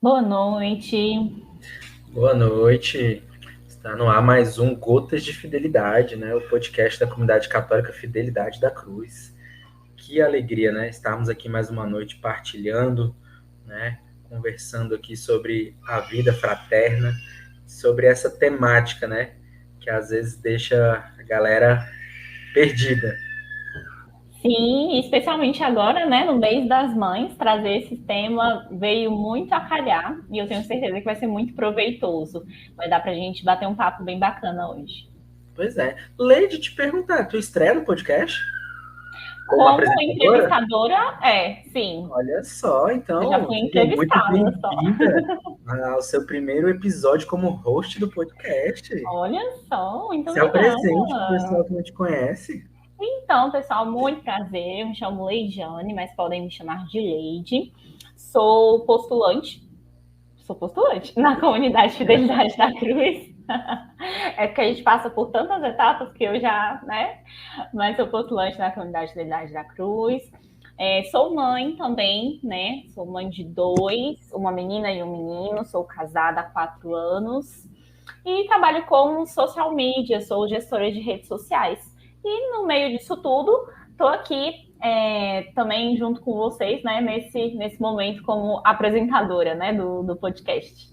Boa noite. Boa noite. Está no ar mais um Gotas de Fidelidade, né? O podcast da comunidade católica Fidelidade da Cruz. Que alegria, né? Estarmos aqui mais uma noite partilhando, né? Conversando aqui sobre a vida fraterna, sobre essa temática, né? Que às vezes deixa a galera perdida. Sim, especialmente agora, né, no mês das mães, trazer esse tema veio muito a calhar e eu tenho certeza que vai ser muito proveitoso. Vai dar pra gente bater um papo bem bacana hoje. Pois é. Leide, te perguntar, tu estreia no podcast como Como apresentadora? entrevistadora, sim. Olha só, Eu já então, fui seja muito entrevistada só. bem-vinda ao seu primeiro episódio como host do podcast. Olha só, muito Se obrigada. apresente para o pessoal que não te conhece. Então, pessoal, muito prazer. Eu me chamo Leidiane, mas podem me chamar de Leide. Sou postulante na comunidade Fidelidade da Cruz. É porque a gente passa por tantas etapas que eu já, né? Mas sou postulante na comunidade Fidelidade da Cruz. Sou mãe também, né? Sou mãe de dois, uma menina e um menino. Sou casada há 4 anos. E trabalho com social media, sou gestora de redes sociais. E no meio disso tudo, estou aqui também junto com vocês, né, nesse momento como apresentadora, né, do podcast.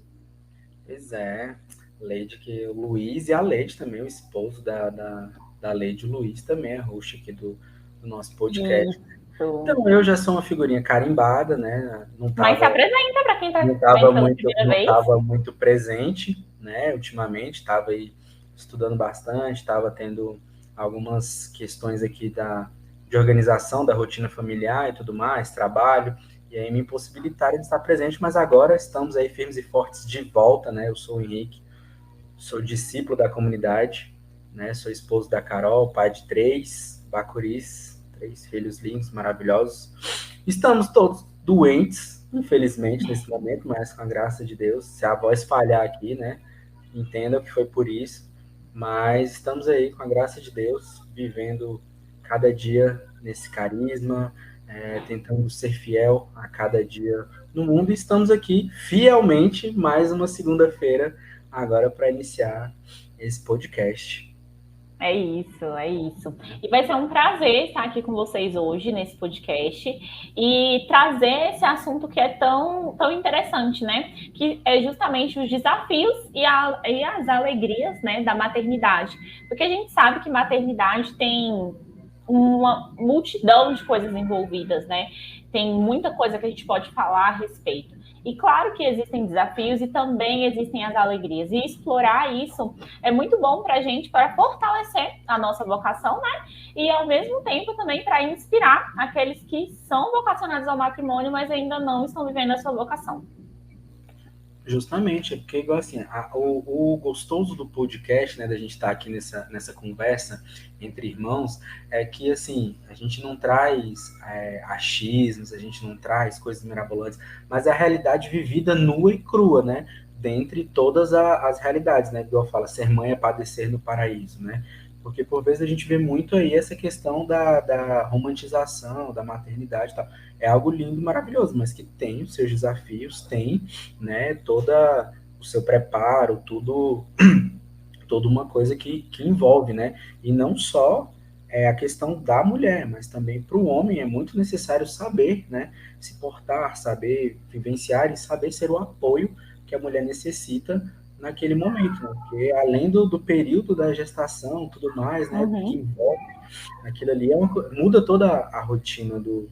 Pois é, Leide, que o Luiz e a Leide também, o esposo da Leide, o Luiz também é host aqui do nosso podcast. Isso. Então, eu já sou uma figurinha carimbada, né? Não Mas se estava apresenta para quem está não vendo tava pela muito, primeira não vez. tava muito presente, né? Ultimamente, estava aí estudando bastante, estava tendo algumas questões aqui de organização da rotina familiar e tudo mais, trabalho, e aí me impossibilitaram de estar presente, mas agora estamos aí firmes e fortes de volta, né? Eu sou o Henrique, sou discípulo da comunidade, né? Sou esposo da Carol, pai de três bacuris, 3 filhos lindos, maravilhosos. Estamos todos doentes, infelizmente, nesse momento, mas com a graça de Deus. Se a voz falhar aqui, né? Entenda que foi por isso. Mas estamos aí, com a graça de Deus, vivendo cada dia nesse carisma, tentando ser fiel a cada dia no mundo. E estamos aqui fielmente, mais uma segunda-feira, agora para iniciar esse podcast. É isso, é isso. E vai ser um prazer estar aqui com vocês hoje nesse podcast e trazer esse assunto que é tão interessante, né? Que é justamente os desafios e as alegrias, né, da maternidade. Porque a gente sabe que maternidade tem uma multidão de coisas envolvidas, né? Tem muita coisa que a gente pode falar a respeito. E claro que existem desafios e também existem as alegrias. E explorar isso é muito bom para a gente, para fortalecer a nossa vocação, né? E ao mesmo tempo também para inspirar aqueles que são vocacionados ao matrimônio, mas ainda não estão vivendo a sua vocação. Justamente, é porque igual assim, o gostoso do podcast, né, da gente estar aqui nessa conversa entre irmãos, é que assim, a gente não traz achismos, a gente não traz coisas mirabolantes, mas a realidade vivida nua e crua, né? Dentre todas as realidades, né? Igual fala, ser mãe é padecer no paraíso, né? Porque por vezes a gente vê muito aí essa questão da romantização, da maternidade e tal. É algo lindo, maravilhoso, mas que tem os seus desafios, tem, né, toda o seu preparo, tudo, toda uma coisa que envolve, né? E não só a questão da mulher, mas também para o homem é muito necessário saber, né, se portar, saber vivenciar e saber ser o apoio que a mulher necessita naquele momento, né? Porque além do período da gestação, tudo mais, né, que Uhum. envolve aquilo ali muda toda a rotina do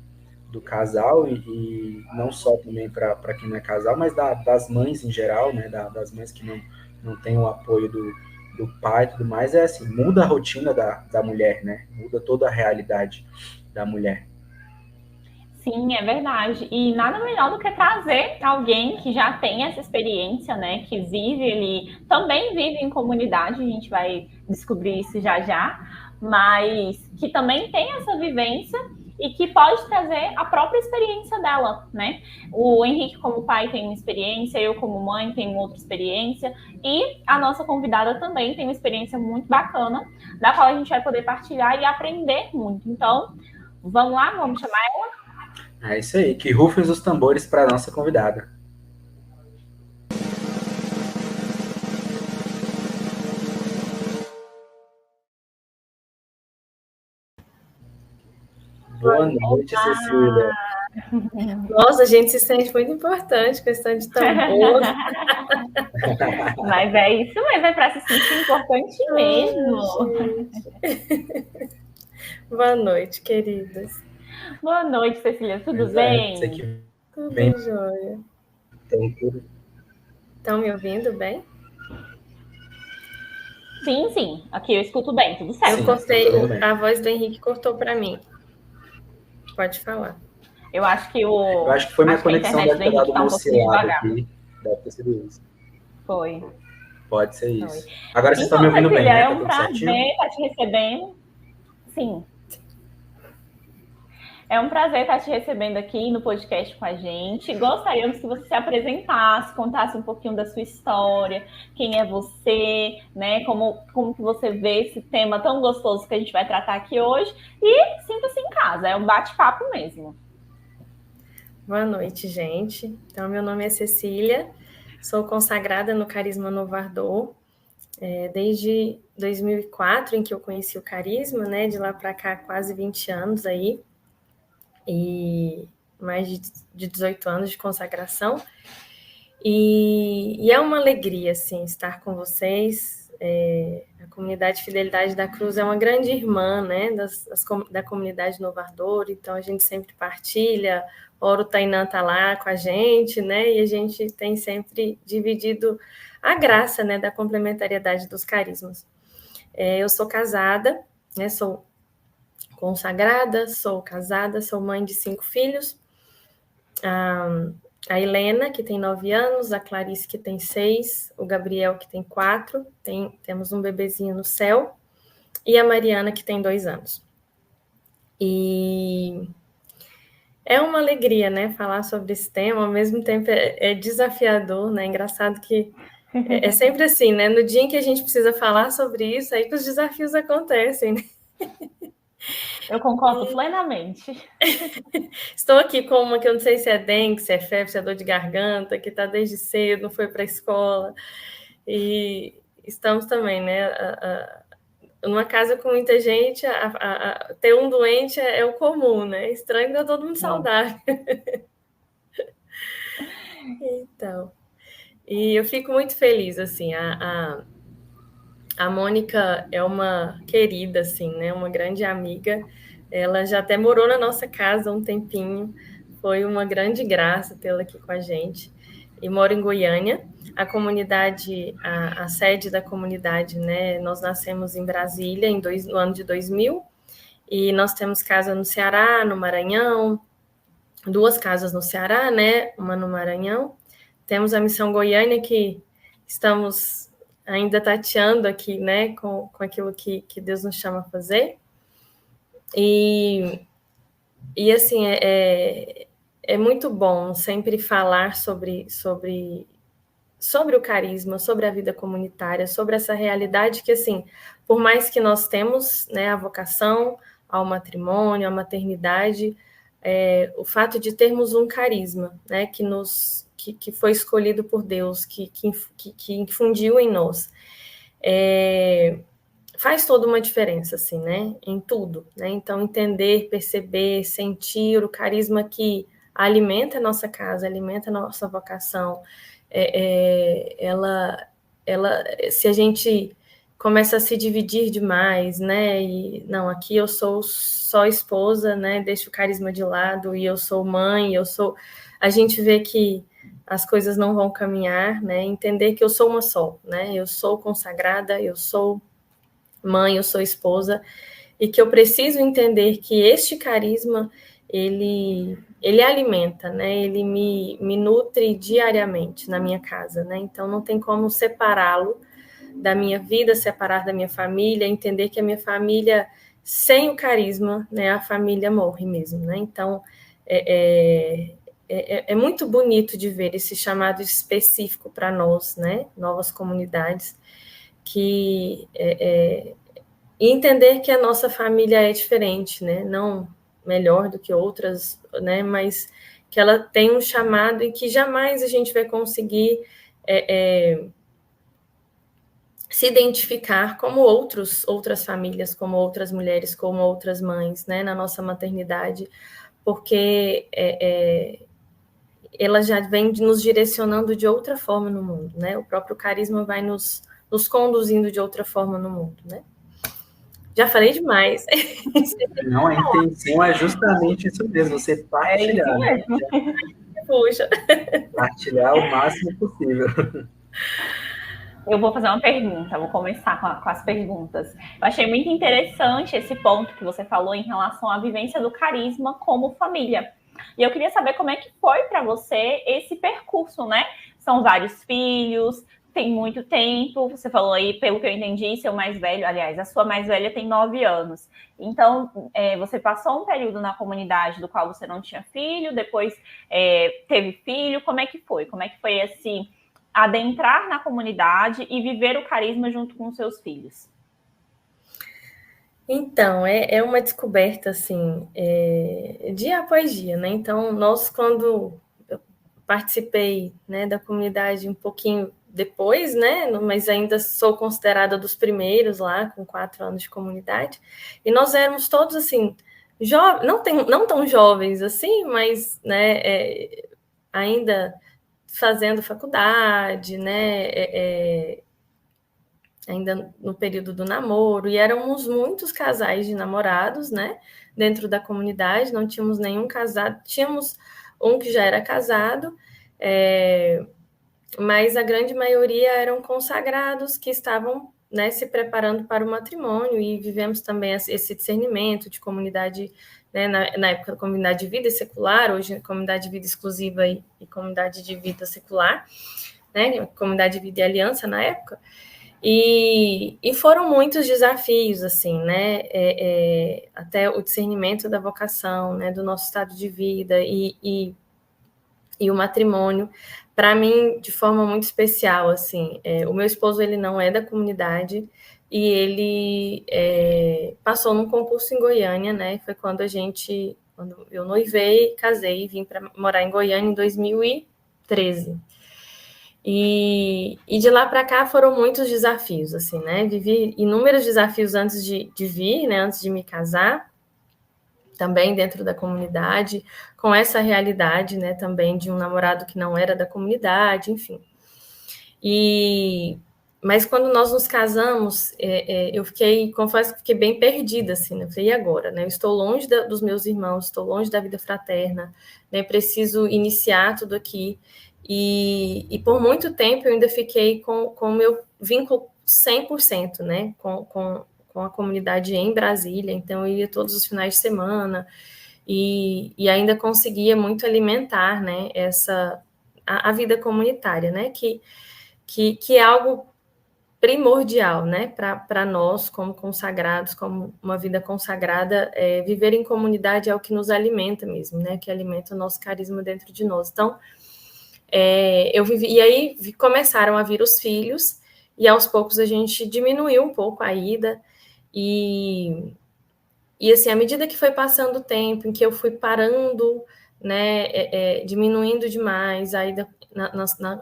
casal e não só também para quem não é casal, mas das mães em geral, né, das mães que não têm o apoio do pai e tudo mais, é assim, muda a rotina da mulher, né, muda toda a realidade da mulher. Sim, é verdade. E nada melhor do que trazer alguém que já tem essa experiência, né? Que vive ali, também vive em comunidade, a gente vai descobrir isso já já, mas que também tem essa vivência e que pode trazer a própria experiência dela, né? O Henrique, como pai, tem uma experiência, eu, como mãe, tenho outra experiência, e a nossa convidada também tem uma experiência muito bacana, da qual a gente vai poder partilhar e aprender muito. Então, vamos lá, vamos chamar. É isso aí, que rufem os tambores para a nossa convidada. Boa noite, Cecília. Nossa, a gente se sente muito importante, questão de tambor. Mas é isso mesmo, é para se sentir importante mesmo. Boa noite, queridas. Boa noite, Cecília, tudo Pois bem? Você que Tudo vem, jóia. tem tudo. Estão me ouvindo bem? Sim, aqui eu escuto bem, tudo certo. Eu cortei, a voz do Henrique cortou para mim. Pode falar. Eu acho que Eu acho que foi minha conexão deve ter dado uma oscilada aqui. Deve ter sido isso. Foi. Pode ser isso. Agora vocês estão me ouvindo bem, né? É um prazer estar te recebendo. Sim. É um prazer estar te recebendo aqui no podcast com a gente. Gostaríamos que você se apresentasse, contasse um pouquinho da sua história, quem é você, né? Como que você vê esse tema tão gostoso que a gente vai tratar aqui hoje. E sinta-se em casa, é um bate-papo mesmo. Boa noite, gente. Então, meu nome é Cecília, sou consagrada no Carisma Novo Ardor, desde 2004, em que eu conheci o Carisma, né? De lá para cá, quase 20 anos aí. E mais de 18 anos de consagração. E é uma alegria, assim, estar com vocês. A comunidade Fidelidade da Cruz é uma grande irmã, né, da comunidade Novo Ardor, então a gente sempre partilha. Ora, o Tainã está lá com a gente, né, e a gente tem sempre dividido a graça, né, da complementariedade dos carismas. Eu sou casada, né, sou consagrada, sou casada, sou mãe de 5 filhos. A Helena, que tem 9 anos, a Clarice, que tem 6, o Gabriel, que tem 4, temos um bebezinho no céu, e a Mariana, que tem 2 anos. E é uma alegria, né, falar sobre esse tema, ao mesmo tempo é desafiador, né, engraçado que é sempre assim, né, no dia em que a gente precisa falar sobre isso, aí que os desafios acontecem, né? Eu concordo plenamente. Estou aqui com uma que eu não sei se é dengue, se é febre, se é dor de garganta, que está desde cedo, não foi para a escola. E estamos também, né? Numa casa com muita gente, ter um doente é o comum, né? Estranho que tá todo mundo saudável. Então, e eu fico muito feliz, assim, a Mônica é uma querida, assim, né? Uma grande amiga. Ela já até morou na nossa casa há um tempinho. Foi uma grande graça tê-la aqui com a gente. E mora em Goiânia. A comunidade, a sede da comunidade, né? Nós nascemos em Brasília no ano de 2000. E nós temos casa no Ceará, no Maranhão. 2 casas no Ceará, né? Uma no Maranhão. Temos a Missão Goiânia, que estamos ainda tateando aqui, né, com aquilo que Deus nos chama a fazer. E assim, é muito bom sempre falar sobre o carisma, sobre a vida comunitária, sobre essa realidade que, assim, por mais que nós temos, né, a vocação ao matrimônio, à maternidade, o fato de termos um carisma, né, que foi escolhido por Deus, que infundiu em nós, faz toda uma diferença, assim, né, em tudo, né, então entender, perceber, sentir o carisma que alimenta a nossa casa, alimenta a nossa vocação, ela, se a gente começa a se dividir demais, né, e não, aqui eu sou só esposa, né, deixo o carisma de lado, e eu sou mãe, a gente vê que as coisas não vão caminhar, né, entender que eu sou uma só, né, eu sou consagrada, eu sou mãe, eu sou esposa, e que eu preciso entender que este carisma, ele alimenta, né, ele me nutre diariamente na minha casa, né, então não tem como separá-lo da minha vida, separar da minha família, entender que a minha família, sem o carisma, né, a família morre mesmo, né, então é muito bonito de ver esse chamado específico para nós, né, novas comunidades, que e entender que a nossa família é diferente, né, não melhor do que outras, né, mas que ela tem um chamado e que jamais a gente vai conseguir se identificar como outras famílias, como outras mulheres, como outras mães, né, na nossa maternidade, porque ela já vem nos direcionando de outra forma no mundo, né? O próprio carisma vai nos conduzindo de outra forma no mundo, né? Já falei demais. Não, a intenção é justamente isso mesmo, você partilhar, né? Puxa. Partilhar o máximo possível. Eu vou fazer uma pergunta, vou começar com as perguntas. Eu achei muito interessante esse ponto que você falou em relação à vivência do carisma como família. E eu queria saber como é que foi para você esse percurso, né? São vários filhos, tem muito tempo. Você falou aí, pelo que eu entendi, seu mais velho, aliás, a sua mais velha tem 9 anos. Então, você passou um período na comunidade do qual você não tinha filho, depois teve filho. Como é que foi? Como é que foi assim? Adentrar na comunidade e viver o carisma junto com os seus filhos? Então, é uma descoberta, assim, dia após dia, né? Então, quando eu participei, né, da comunidade um pouquinho depois, né, mas ainda sou considerada dos primeiros lá, com 4 anos de comunidade, e nós éramos todos, assim, não tão jovens assim, mas, né, ainda fazendo faculdade, né, ainda no período do namoro, e éramos muitos casais de namorados, né, dentro da comunidade, não tínhamos nenhum casado, tínhamos um que já era casado, mas a grande maioria eram consagrados que estavam, né, se preparando para o matrimônio, e vivemos também esse discernimento de comunidade, né, na época da comunidade de vida secular, hoje comunidade de vida exclusiva e comunidade de vida secular, né, comunidade de vida e aliança na época, e foram muitos desafios, assim, né, até o discernimento da vocação, né, do nosso estado de vida e o matrimônio, para mim, de forma muito especial, assim, o meu esposo, ele não é da comunidade, e ele passou num concurso em Goiânia, né, foi quando eu noivei, casei e vim para morar em Goiânia em 2013. E de lá para cá foram muitos desafios, assim, né, vivi inúmeros desafios antes de vir, né, antes de me casar, também dentro da comunidade, com essa realidade, né, também de um namorado que não era da comunidade, enfim. Mas quando nós nos casamos, eu confesso que fiquei bem perdida, assim, né? Eu falei, e agora, né? Eu estou longe dos meus irmãos, estou longe da vida fraterna, né? Preciso iniciar tudo aqui. E por muito tempo eu ainda fiquei com o meu vínculo 100%, né? Com a comunidade em Brasília, então eu ia todos os finais de semana e ainda conseguia muito alimentar, né, a vida comunitária, né, que é algo primordial, né, para nós como consagrados, como uma vida consagrada, viver em comunidade é o que nos alimenta mesmo, né, que alimenta o nosso carisma dentro de nós. Então, eu vivi, e aí começaram a vir os filhos, e aos poucos a gente diminuiu um pouco a ida, e assim, à medida que foi passando o tempo, em que eu fui parando, né, diminuindo demais a ida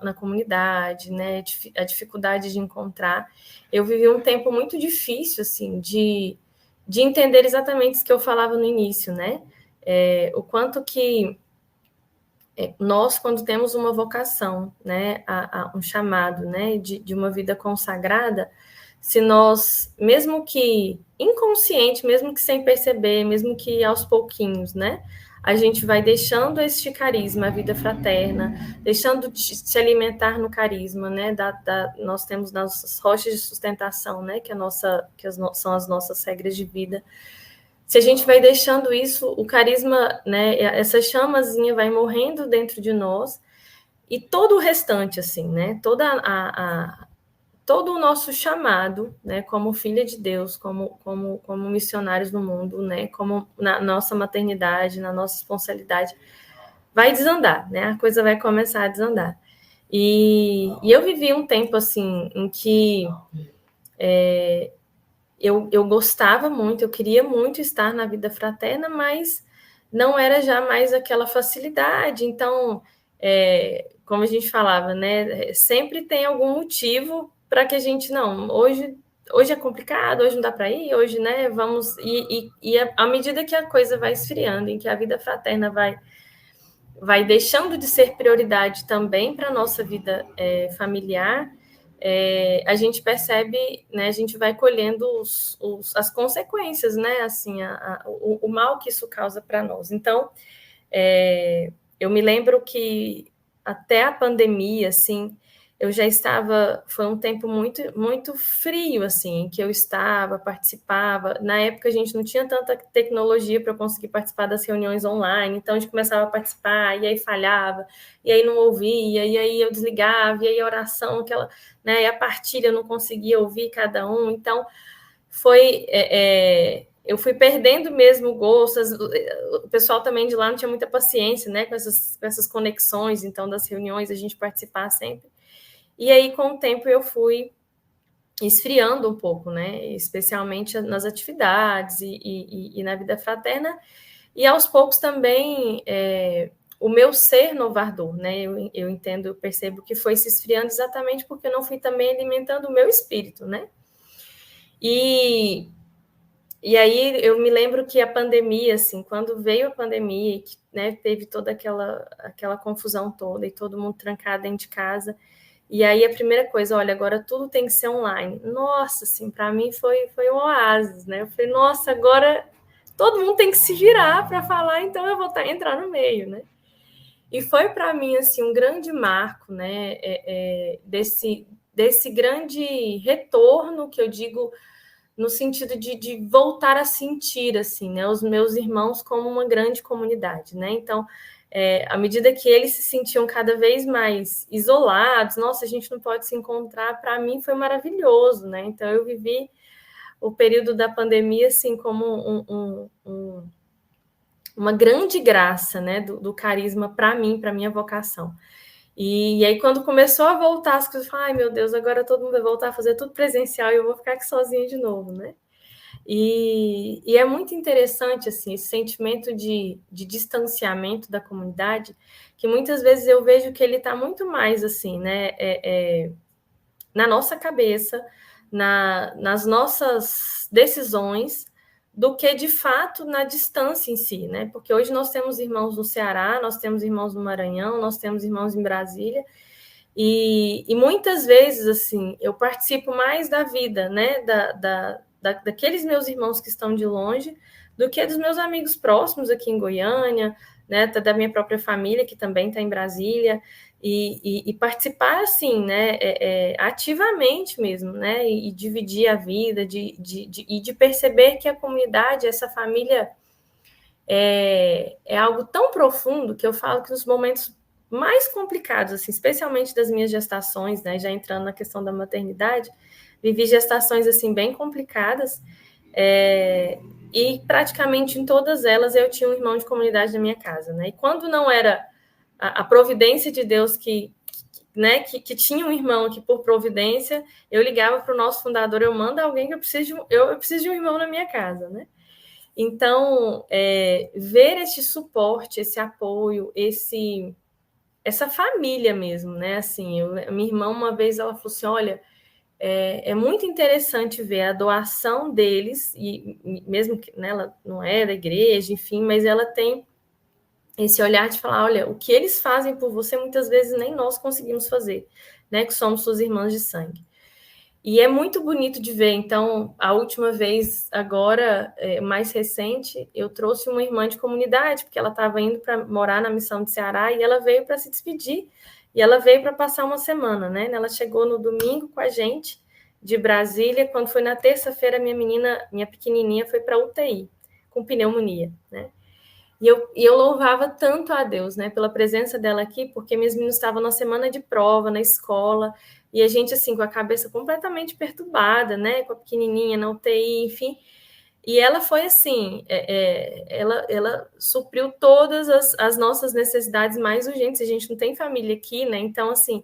na comunidade, né, a dificuldade de encontrar, eu vivi um tempo muito difícil, assim, de entender exatamente isso que eu falava no início, né, o quanto que nós, quando temos uma vocação, né, um chamado, né, de uma vida consagrada, se nós, mesmo que inconsciente, mesmo que sem perceber, mesmo que aos pouquinhos, né, a gente vai deixando este carisma, a vida fraterna, deixando de se alimentar no carisma, né, nós temos nossas rochas de sustentação, né, são as nossas regras de vida. Se a gente vai deixando isso, o carisma, né, essa chamazinha vai morrendo dentro de nós, e todo o restante, assim, né, todo o nosso chamado, né, como filha de Deus, como missionários no mundo, né, como na nossa maternidade, na nossa responsabilidade, vai desandar, né, a coisa vai começar a desandar. E eu vivi um tempo, assim, em que eu gostava muito, eu queria muito estar na vida fraterna, mas não era já mais aquela facilidade. Então, como a gente falava, né, sempre tem algum motivo para que a gente, não, hoje é complicado, hoje não dá para ir, hoje, né, vamos... E à medida que a coisa vai esfriando, em que a vida fraterna vai deixando de ser prioridade também para a nossa vida familiar, a gente percebe, né, a gente vai colhendo as consequências, né, assim, o mal que isso causa para nós. Então, eu me lembro que até a pandemia, assim, eu já estava, foi um tempo muito, muito frio, assim, que eu participava. Na época, a gente não tinha tanta tecnologia para eu conseguir participar das reuniões online, então a gente começava a participar, e aí falhava, e aí não ouvia, e aí eu desligava, e aí a oração, né, e a partilha eu não conseguia ouvir cada um, então foi... eu fui perdendo mesmo o gosto, o pessoal também de lá não tinha muita paciência, né, com essas conexões, então, das reuniões, a gente participar sempre. E aí, com o tempo, eu fui esfriando um pouco, né? Especialmente nas atividades e na vida fraterna. E, aos poucos, também, o meu ser novador, né? Eu entendo, eu percebo que foi se esfriando exatamente porque eu não fui também alimentando o meu espírito, né? E aí, eu me lembro que a pandemia, assim, quando veio a pandemia, né, teve toda aquela confusão toda e todo mundo trancado dentro de casa. E aí a primeira coisa, olha, agora tudo tem que ser online. Nossa, assim, para mim foi um oásis, né? Eu falei, nossa, agora todo mundo tem que se virar para falar, então eu vou entrar no meio, né? E foi para mim, assim, um grande marco, né? Desse grande retorno, que eu digo no sentido de voltar a sentir, assim, né? Os meus irmãos como uma grande comunidade, né? Então, à medida que eles se sentiam cada vez mais isolados, nossa, a gente não pode se encontrar, para mim foi maravilhoso, né? Então, eu vivi o período da pandemia, assim, como uma grande graça, né? Do carisma para mim, para minha vocação. E aí, quando começou a voltar as coisas, eu falei, ai, meu Deus, agora todo mundo vai voltar a fazer tudo presencial e eu vou ficar aqui sozinha de novo, né? E é muito interessante, assim, esse sentimento de distanciamento da comunidade, que muitas vezes eu vejo que ele está muito mais, assim, né, na nossa cabeça, nas nossas decisões, do que, de fato, na distância em si, né? Porque hoje nós temos irmãos no Ceará, nós temos irmãos no Maranhão, nós temos irmãos em Brasília, e muitas vezes, assim, eu participo mais da vida, né, daqueles meus irmãos que estão de longe, do que dos meus amigos próximos aqui em Goiânia, né, da minha própria família, que também está em Brasília, e participar, assim, né, ativamente mesmo, né, e dividir a vida, e de perceber que a comunidade, essa família, é algo tão profundo que eu falo que nos momentos mais complicados, assim, especialmente das minhas gestações, né, já entrando na questão da maternidade, vivi gestações, assim, bem complicadas, e praticamente em todas elas eu tinha um irmão de comunidade na minha casa, né, e quando não era a providência de Deus que tinha um irmão aqui por providência, eu ligava para o nosso fundador, eu mando alguém que eu preciso de um irmão na minha casa, né. Então, ver esse suporte, esse apoio, essa família mesmo, né? Assim, minha irmã, uma vez, ela falou assim, olha, é muito interessante ver a doação deles, e mesmo que, né, ela não é da igreja, enfim, mas ela tem esse olhar de falar, olha, o que eles fazem por você, muitas vezes nem nós conseguimos fazer, né? Que somos suas irmãs de sangue. E é muito bonito de ver. Então, a última vez, agora, mais recente, eu trouxe uma irmã de comunidade, porque ela estava indo para morar na Missão de Ceará, e ela veio para se despedir, e ela veio para passar uma semana, né? Ela chegou no domingo com a gente, de Brasília, quando foi na terça-feira, minha pequenininha, foi para UTI, com pneumonia, né? E eu louvava tanto a Deus, né, pela presença dela aqui, porque minhas meninas estavam na semana de prova, na escola, e a gente, assim, com a cabeça completamente perturbada, né, com a pequenininha na UTI, enfim. E ela foi assim, ela supriu todas as nossas necessidades mais urgentes. A gente não tem família aqui, né, então, assim,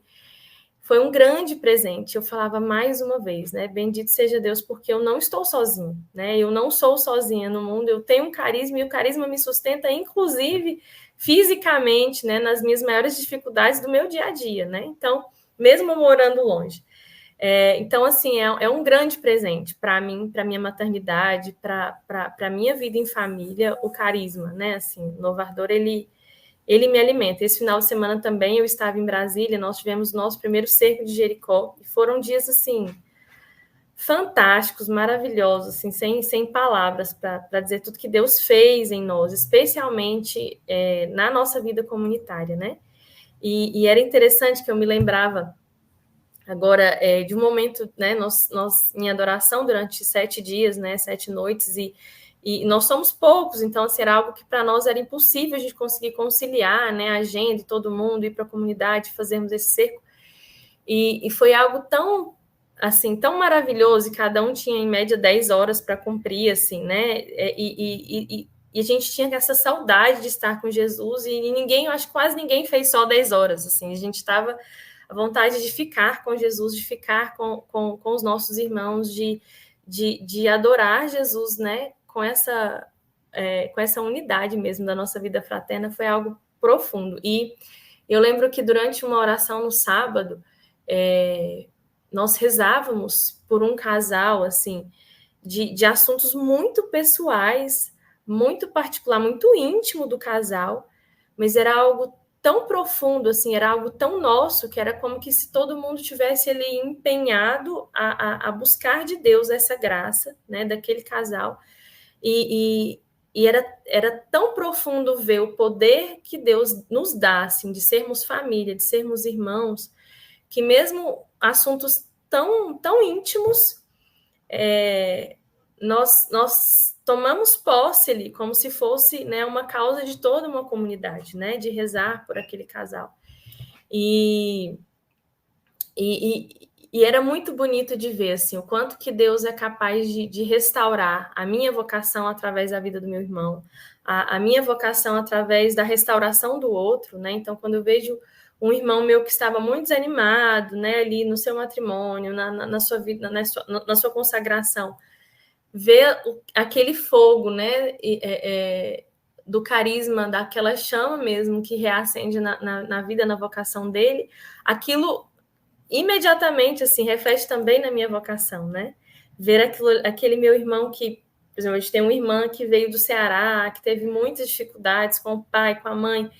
foi um grande presente. Eu falava mais uma vez, né? Bendito seja Deus, porque eu não estou sozinha, né? Eu não sou sozinha no mundo, eu tenho um carisma, e o carisma me sustenta, inclusive, fisicamente, né? Nas minhas maiores dificuldades do meu dia a dia, né? Então, mesmo morando longe. Então, assim, é um grande presente para mim, para minha maternidade, para a minha vida em família, o carisma, né? Assim, o Novo Ardor, ele me alimenta. Esse final de semana também eu estava em Brasília, nós tivemos o nosso primeiro cerco de Jericó, e foram dias, assim, fantásticos, maravilhosos, assim, sem palavras para dizer tudo que Deus fez em nós, especialmente na nossa vida comunitária, né? E era interessante que eu me lembrava agora de um momento, né? Nós em adoração durante 7 dias, né? 7 noites, e nós somos poucos, então assim, era algo que para nós era impossível a gente conseguir conciliar, né? A agenda de todo mundo, ir para a comunidade, fazermos esse cerco. E foi algo tão, assim, tão maravilhoso, e cada um tinha, em média, 10 horas para cumprir, assim, né? E a gente tinha essa saudade de estar com Jesus, e ninguém, eu acho que quase ninguém fez só 10 horas, assim, a gente estava à vontade de ficar com Jesus, de ficar com os nossos irmãos, de adorar Jesus, né? Com essa unidade mesmo da nossa vida fraterna, foi algo profundo. E eu lembro que durante uma oração no sábado, nós rezávamos por um casal, assim, de assuntos muito pessoais, muito particular, muito íntimo do casal, mas era algo tão profundo, assim, era algo tão nosso, que era como que se todo mundo tivesse ali empenhado a buscar de Deus essa graça, né, daquele casal, e era tão profundo ver o poder que Deus nos dá, assim, de sermos família, de sermos irmãos, que mesmo assuntos tão íntimos, nós tomamos posse ali, como se fosse, né, uma causa de toda uma comunidade, né, de rezar por aquele casal. E era muito bonito de ver, assim, o quanto que Deus é capaz de restaurar a minha vocação através da vida do meu irmão, a minha vocação através da restauração do outro, né? Então, quando eu vejo um irmão meu que estava muito desanimado, né, ali no seu matrimônio, na sua vida, na sua consagração, ver aquele fogo, né, do carisma, daquela chama mesmo que reacende na vida, na vocação dele, aquilo imediatamente, assim, reflete também na minha vocação, né? Ver aquele meu irmão que, por exemplo, a gente tem uma irmã que veio do Ceará, que teve muitas dificuldades com o pai, com a mãe,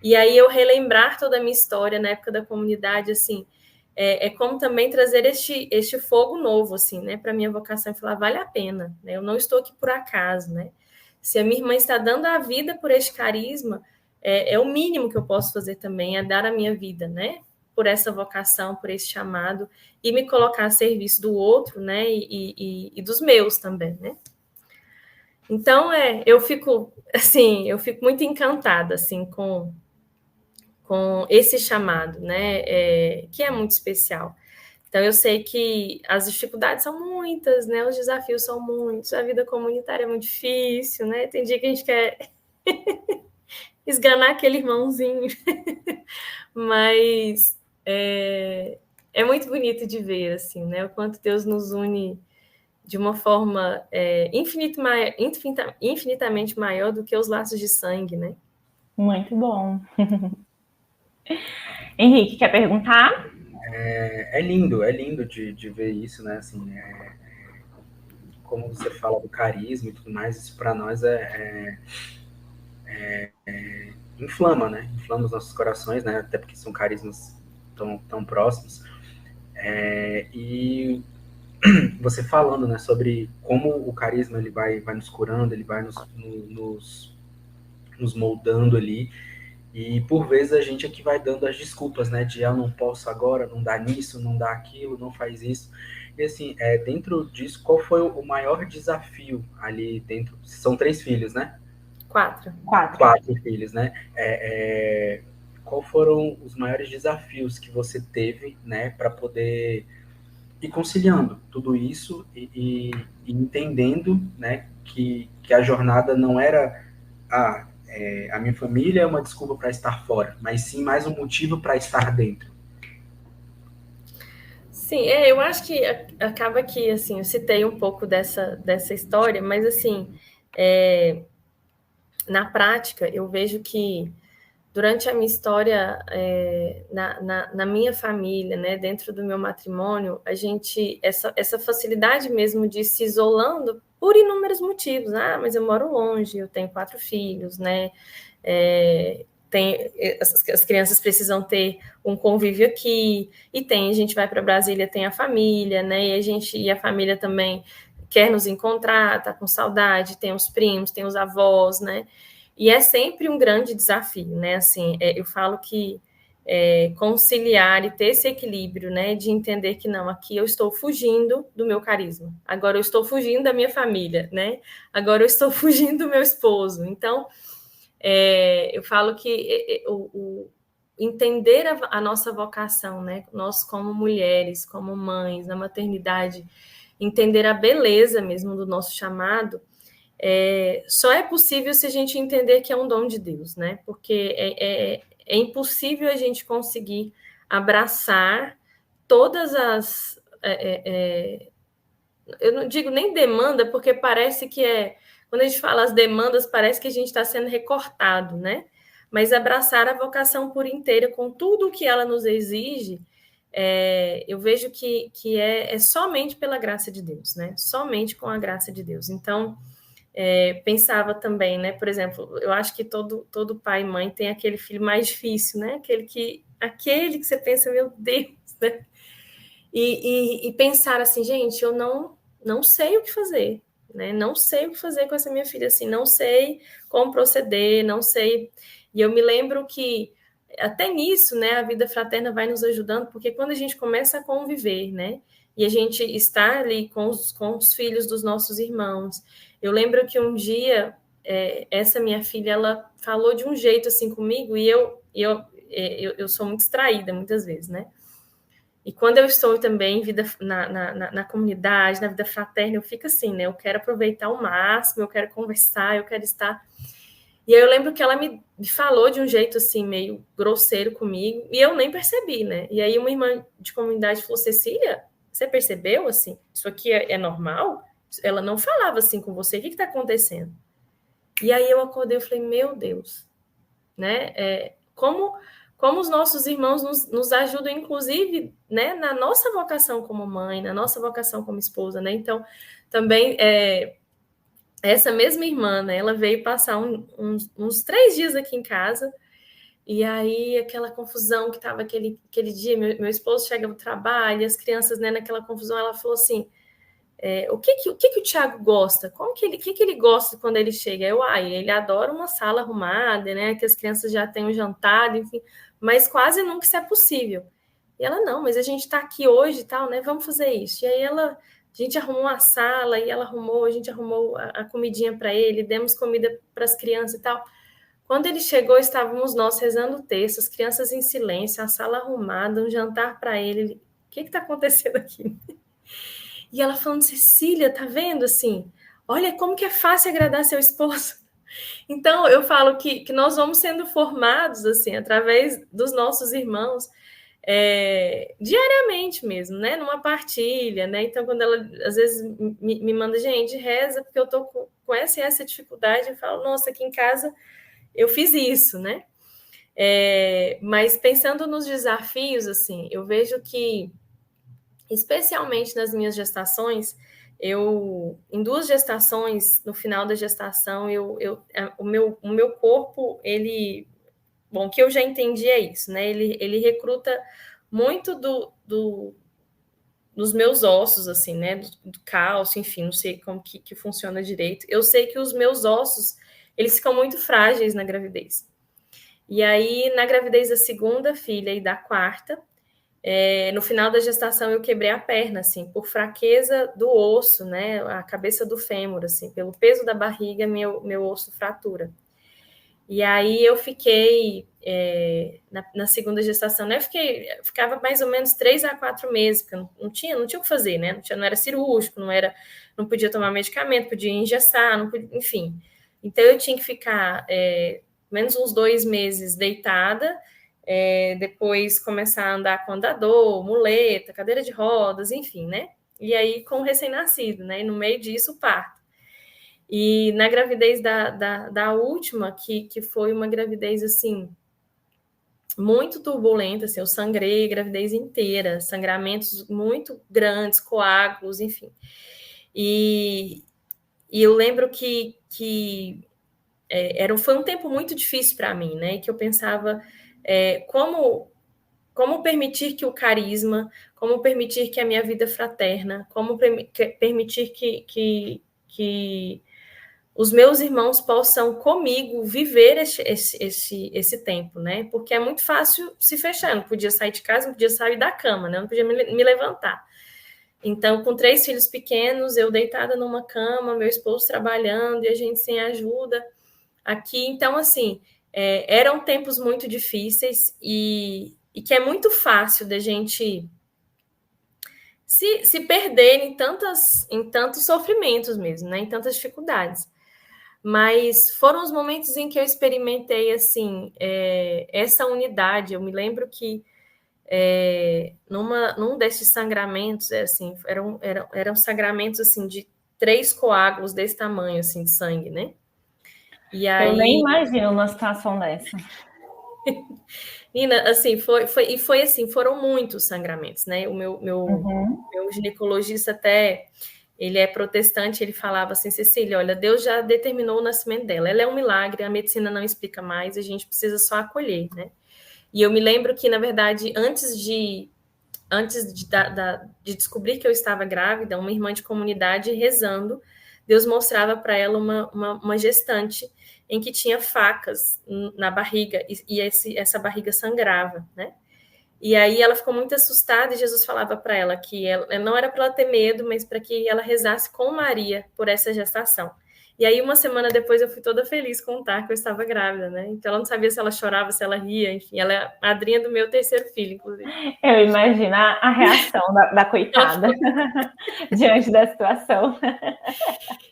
e aí eu relembrar toda a minha história na época da comunidade, assim, como também trazer este fogo novo, assim, né, para minha vocação, e falar, vale a pena, né? Eu não estou aqui por acaso, né? Se a minha irmã está dando a vida por este carisma, é o mínimo que eu posso fazer também, é dar a minha vida, né? Por essa vocação, por esse chamado, e me colocar a serviço do outro, né, e dos meus também, né. Então, eu fico muito encantada, assim, com esse chamado, né, que é muito especial. Então, eu sei que as dificuldades são muitas, né, os desafios são muitos, a vida comunitária é muito difícil, né, tem dia que a gente quer esganar aquele irmãozinho, mas é muito bonito de ver, assim, né, o quanto Deus nos une de uma forma infinitamente maior do que os laços de sangue, né? Muito bom. Henrique, quer perguntar? É lindo de ver isso, né? Assim, como você fala do carisma e tudo mais, isso para nós inflama, né? Inflama os nossos corações, né? Até porque são carismas tão próximos. E você falando, né, sobre como o carisma ele vai nos curando, ele vai nos moldando ali, e por vezes a gente aqui vai dando as desculpas, né, de eu não posso agora, não dá nisso, não dá aquilo, não faz isso. E assim, dentro disso, qual foi o maior desafio ali dentro? São 3 filhos, né? 4 filhos, né? Qual foram os maiores desafios que você teve, né, para poder ir conciliando tudo isso e entendendo, né, que a jornada não era a minha família é uma desculpa para estar fora, mas sim mais um motivo para estar dentro. Sim, eu acho que acaba que, assim, eu citei um pouco dessa história, mas, assim, na prática, eu vejo que durante a minha história, na minha família, né, dentro do meu matrimônio, essa facilidade mesmo de se isolando por inúmeros motivos. Mas eu moro longe, eu tenho 4 filhos, né? As crianças precisam ter um convívio aqui, e a gente vai para Brasília, tem a família, né? E a família também quer nos encontrar, tá com saudade, tem os primos, tem os avós, né? E é sempre um grande desafio, né? Assim, eu falo que conciliar e ter esse equilíbrio, né? De entender que não, aqui eu estou fugindo do meu carisma, agora eu estou fugindo da minha família, né? Agora eu estou fugindo do meu esposo. Então, eu falo que entender a nossa vocação, né? Nós como mulheres, como mães, na maternidade, entender a beleza mesmo do nosso chamado, só é possível se a gente entender que é um dom de Deus, né? Porque é impossível a gente conseguir abraçar todas as... eu não digo nem demanda, porque parece que quando a gente fala as demandas, parece que a gente está sendo recortado, né? Mas abraçar a vocação por inteira, com tudo o que ela nos exige, eu vejo que é somente pela graça de Deus, né? Somente com a graça de Deus. Então, pensava também, né? Por exemplo, eu acho que todo pai e mãe tem aquele filho mais difícil, né? Aquele que você pensa, meu Deus, né? E pensar assim, gente, eu não sei o que fazer, né? Não sei o que fazer com essa minha filha, assim, não sei como proceder, não sei. E eu me lembro que até nisso, né, a vida fraterna vai nos ajudando, porque quando a gente começa a conviver, né, e a gente está ali com os filhos dos nossos irmãos. Eu lembro que um dia essa minha filha, ela falou de um jeito assim comigo, e eu sou muito distraída muitas vezes, né? E quando eu estou também na comunidade, na vida fraterna, eu fico assim, né? Eu quero aproveitar ao máximo, eu quero conversar, eu quero estar. E aí eu lembro que ela me falou de um jeito assim, meio grosseiro comigo, e eu nem percebi, né? E aí uma irmã de comunidade falou: Cecília, você percebeu assim? Isso aqui é normal? Ela não falava assim com você, o que está acontecendo? E aí eu acordei e falei: meu Deus, né? Como os nossos irmãos nos ajudam, inclusive, né, na nossa vocação como mãe, na nossa vocação como esposa, né? Então, também essa mesma irmã, né, ela veio passar uns 3 dias aqui em casa, e aí aquela confusão que estava aquele dia, meu esposo chega do trabalho, e as crianças, né, naquela confusão, ela falou assim: o que o Thiago gosta? O que ele gosta quando ele chega? Ele adora uma sala arrumada, né? Que as crianças já têm um jantar, enfim, mas quase nunca isso é possível. E ela, não, mas a gente está aqui hoje e tal, né? Vamos fazer isso. E aí a gente arrumou a sala, e a gente arrumou a comidinha para ele, demos comida para as crianças e tal. Quando ele chegou, estávamos nós rezando o texto, as crianças em silêncio, a sala arrumada, um jantar para ele. O que está acontecendo aqui? E ela falando: Cecília, tá vendo assim? Olha como que é fácil agradar seu esposo. Então, eu falo que nós vamos sendo formados assim através dos nossos irmãos diariamente mesmo, né? Numa partilha, né? Então, quando ela às vezes me manda: gente, reza, porque eu tô com essa dificuldade, eu falo: nossa, aqui em casa eu fiz isso, né? Mas pensando nos desafios, assim, eu vejo que, especialmente nas minhas gestações, em 2 gestações, no final da gestação, o meu corpo, bom, o que eu já entendi é isso, né? Ele recruta muito dos meus ossos, assim, né? Do cálcio, enfim, não sei como que funciona direito. Eu sei que os meus ossos, eles ficam muito frágeis na gravidez. E aí, na gravidez da 2ª filha e da 4ª, no final da gestação eu quebrei a perna, assim, por fraqueza do osso, né, a cabeça do fêmur, assim, pelo peso da barriga, meu osso fratura. E aí eu fiquei, na 2ª gestação, né, ficava mais ou menos 3 a 4 meses, porque não tinha o que fazer, né, não era cirúrgico, não podia tomar medicamento, podia engessar, não podia, enfim. Então eu tinha que ficar menos uns 2 meses deitada, depois começar a andar com andador, muleta, cadeira de rodas, enfim, né? E aí com o recém-nascido, né? E no meio disso, o parto. E na gravidez da última, que foi uma gravidez, assim, muito turbulenta, assim, eu sangrei a gravidez inteira, sangramentos muito grandes, coágulos, enfim. E eu lembro que foi um tempo muito difícil para mim, né? Que eu pensava como permitir que o carisma, como permitir que a minha vida fraterna, como permitir que os meus irmãos possam comigo viver esse tempo, né? Porque é muito fácil se fechar, eu não podia sair de casa, não podia sair da cama, né? Eu não podia me levantar. Então, com 3 filhos pequenos, eu deitada numa cama, meu esposo trabalhando e a gente sem ajuda aqui. Então, assim, eram tempos muito difíceis e que é muito fácil da gente se perder em tantos sofrimentos mesmo, né? Em tantas dificuldades. Mas foram os momentos em que eu experimentei, assim, essa unidade. Eu me lembro que num desses sangramentos, assim, eram sangramentos, assim, de 3 coágulos desse tamanho, assim, de sangue, né? E aí... Eu nem imagino uma situação dessa. Nina, assim, foi assim, foram muitos sangramentos, né? O meu ginecologista até, ele é protestante, ele falava assim, Cecília, olha, Deus já determinou o nascimento dela, ela é um milagre, a medicina não explica mais, a gente precisa só acolher, né? E eu me lembro que, na verdade, antes de descobrir que eu estava grávida, uma irmã de comunidade rezando, Deus mostrava para ela uma gestante em que tinha facas na barriga e essa barriga sangrava, né? E aí ela ficou muito assustada e Jesus falava para ela que não era para ela ter medo, mas para que ela rezasse com Maria por essa gestação. E aí, uma semana depois, eu fui toda feliz contar que eu estava grávida, né? Então, ela não sabia se ela chorava, se ela ria, enfim. Ela é a madrinha do meu 3º filho, inclusive. Eu imagino a reação da coitada diante da situação.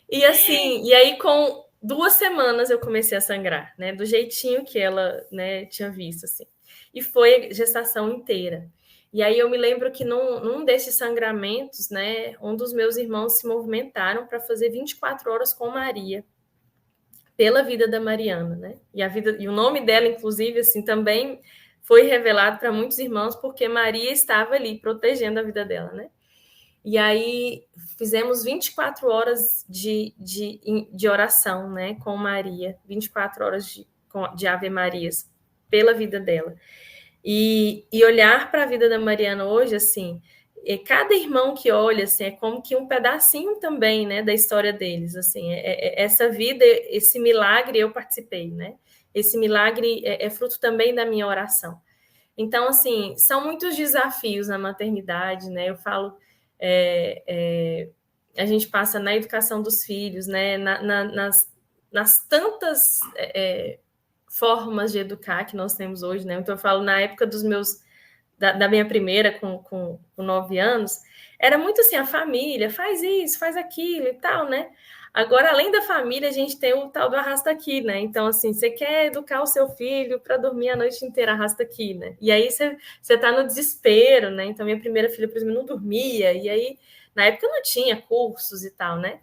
E assim, e aí com 2 semanas eu comecei a sangrar, né? Do jeitinho que ela, né, tinha visto, assim. E foi a gestação inteira. E aí eu me lembro que num desses sangramentos, né, um dos meus irmãos se movimentaram para fazer 24 horas com Maria, pela vida da Mariana, né? E o nome dela, inclusive, assim, também foi revelado para muitos irmãos, porque Maria estava ali protegendo a vida dela, né? E aí fizemos 24 horas de oração, né, com Maria, 24 horas de Ave Marias pela vida dela. E olhar para a vida da Mariana hoje, assim, cada irmão que olha, assim, é como que um pedacinho também, né, da história deles, assim, essa vida, esse milagre eu participei, né? Esse milagre é fruto também da minha oração. Então, assim, são muitos desafios na maternidade, né? Eu falo, a gente passa na educação dos filhos, né? Nas tantas formas de educar que nós temos hoje, né? Então, eu falo, na época da minha primeira, com 9 anos, era muito assim, a família, faz isso, faz aquilo e tal, né? Agora, além da família, a gente tem o tal do arrasta aqui, né? Então, assim, você quer educar o seu filho para dormir a noite inteira, arrasta aqui, né? E aí você tá no desespero, né? Então, minha primeira filha, por exemplo, não dormia, e aí, na época, não tinha cursos e tal, né?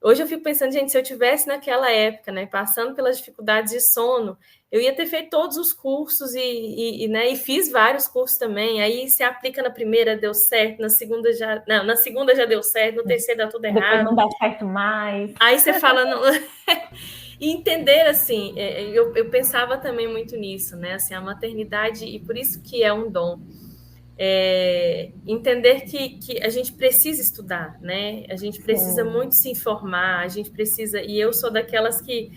Hoje eu fico pensando, gente, se eu tivesse naquela época, né, passando pelas dificuldades de sono, eu ia ter feito todos os cursos né, e fiz vários cursos também. Aí se aplica na primeira, deu certo, na segunda já deu certo, no terceiro dá tudo errado. Depois não dá certo mais. Aí você fala, não... E entender, assim, eu pensava também muito nisso, né, assim, a maternidade, e por isso que é um dom. Entender que a gente precisa estudar, né? A gente precisa muito se informar, a gente precisa... E eu sou daquelas que...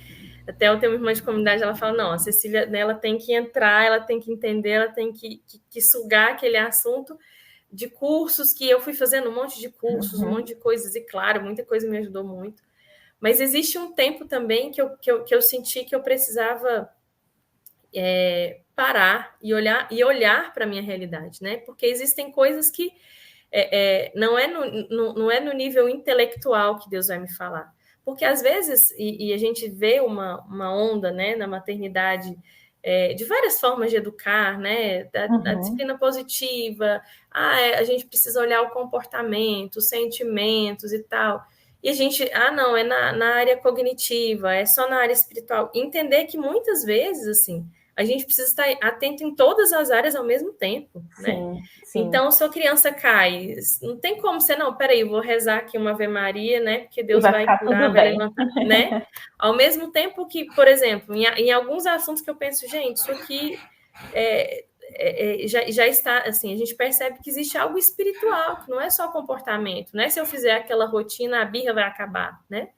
Até eu tenho uma irmã de comunidade, ela fala, não, a Cecília, né, ela tem que entrar, ela tem que entender, ela tem que sugar aquele assunto de cursos, que eu fui fazendo um monte de cursos, um monte de coisas, e claro, muita coisa me ajudou muito. Mas existe um tempo também que eu senti que eu precisava... parar e olhar para a minha realidade, né? Porque existem coisas que não é no nível intelectual que Deus vai me falar. Porque às vezes, e a gente vê uma onda, né, na maternidade, de várias formas de educar, né? Da disciplina positiva, a gente precisa olhar o comportamento, os sentimentos e tal. E a gente, não, é na área cognitiva, é só na área espiritual. Entender que muitas vezes, assim, a gente precisa estar atento em todas as áreas ao mesmo tempo, né? Sim. Então, se a criança cai, não tem como você, não, peraí, eu vou rezar aqui uma Ave Maria, né? Porque Deus vai curar, vai levantar, né? Ao mesmo tempo que, por exemplo, em alguns assuntos que eu penso, gente, isso aqui já está, assim, a gente percebe que existe algo espiritual, que não é só comportamento, não é se eu fizer aquela rotina, a birra vai acabar, né?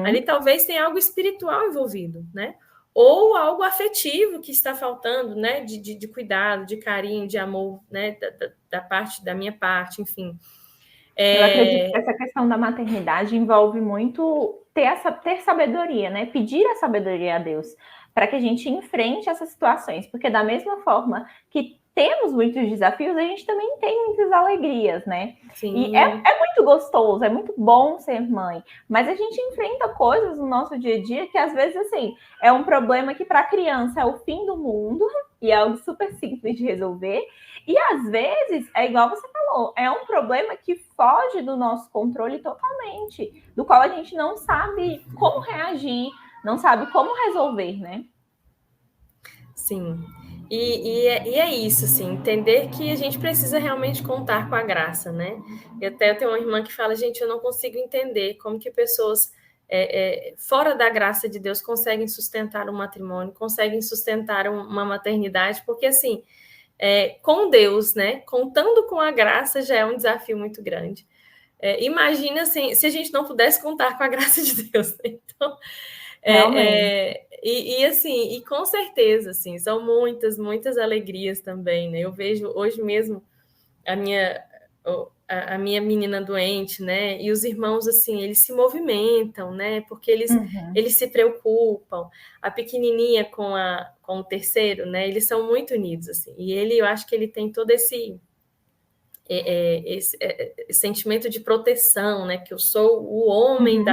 Ali talvez tenha algo espiritual envolvido, né? Ou algo afetivo que está faltando, né? De cuidado, de carinho, de amor, né? Da minha parte, enfim. Eu acredito que essa questão da maternidade envolve muito ter sabedoria, né? Pedir a sabedoria a Deus para que a gente enfrente essas situações, porque da mesma forma que temos muitos desafios, a gente também tem muitas alegrias, né? Sim. E é muito gostoso, é muito bom ser mãe, mas a gente enfrenta coisas no nosso dia a dia que às vezes, assim, é um problema que para a criança é o fim do mundo e é algo super simples de resolver, e às vezes, é igual você falou, é um problema que foge do nosso controle totalmente, do qual a gente não sabe como reagir, não sabe como resolver, né? Sim. E é isso, assim, entender que a gente precisa realmente contar com a graça, né? Eu tenho uma irmã que fala, gente, eu não consigo entender como que pessoas fora da graça de Deus conseguem sustentar um matrimônio, conseguem sustentar uma maternidade, porque, assim, com Deus, né? Contando com a graça já é um desafio muito grande. Imagina, assim, se a gente não pudesse contar com a graça de Deus, né? Então... assim, e com certeza, assim, são muitas alegrias também, né? Eu vejo hoje mesmo a minha menina doente, né? E os irmãos, assim, eles se movimentam, né? Porque eles se preocupam. A pequenininha com o terceiro, né? Eles são muito unidos, assim. E eu acho que ele tem todo esse sentimento de proteção, né? Que eu sou o homem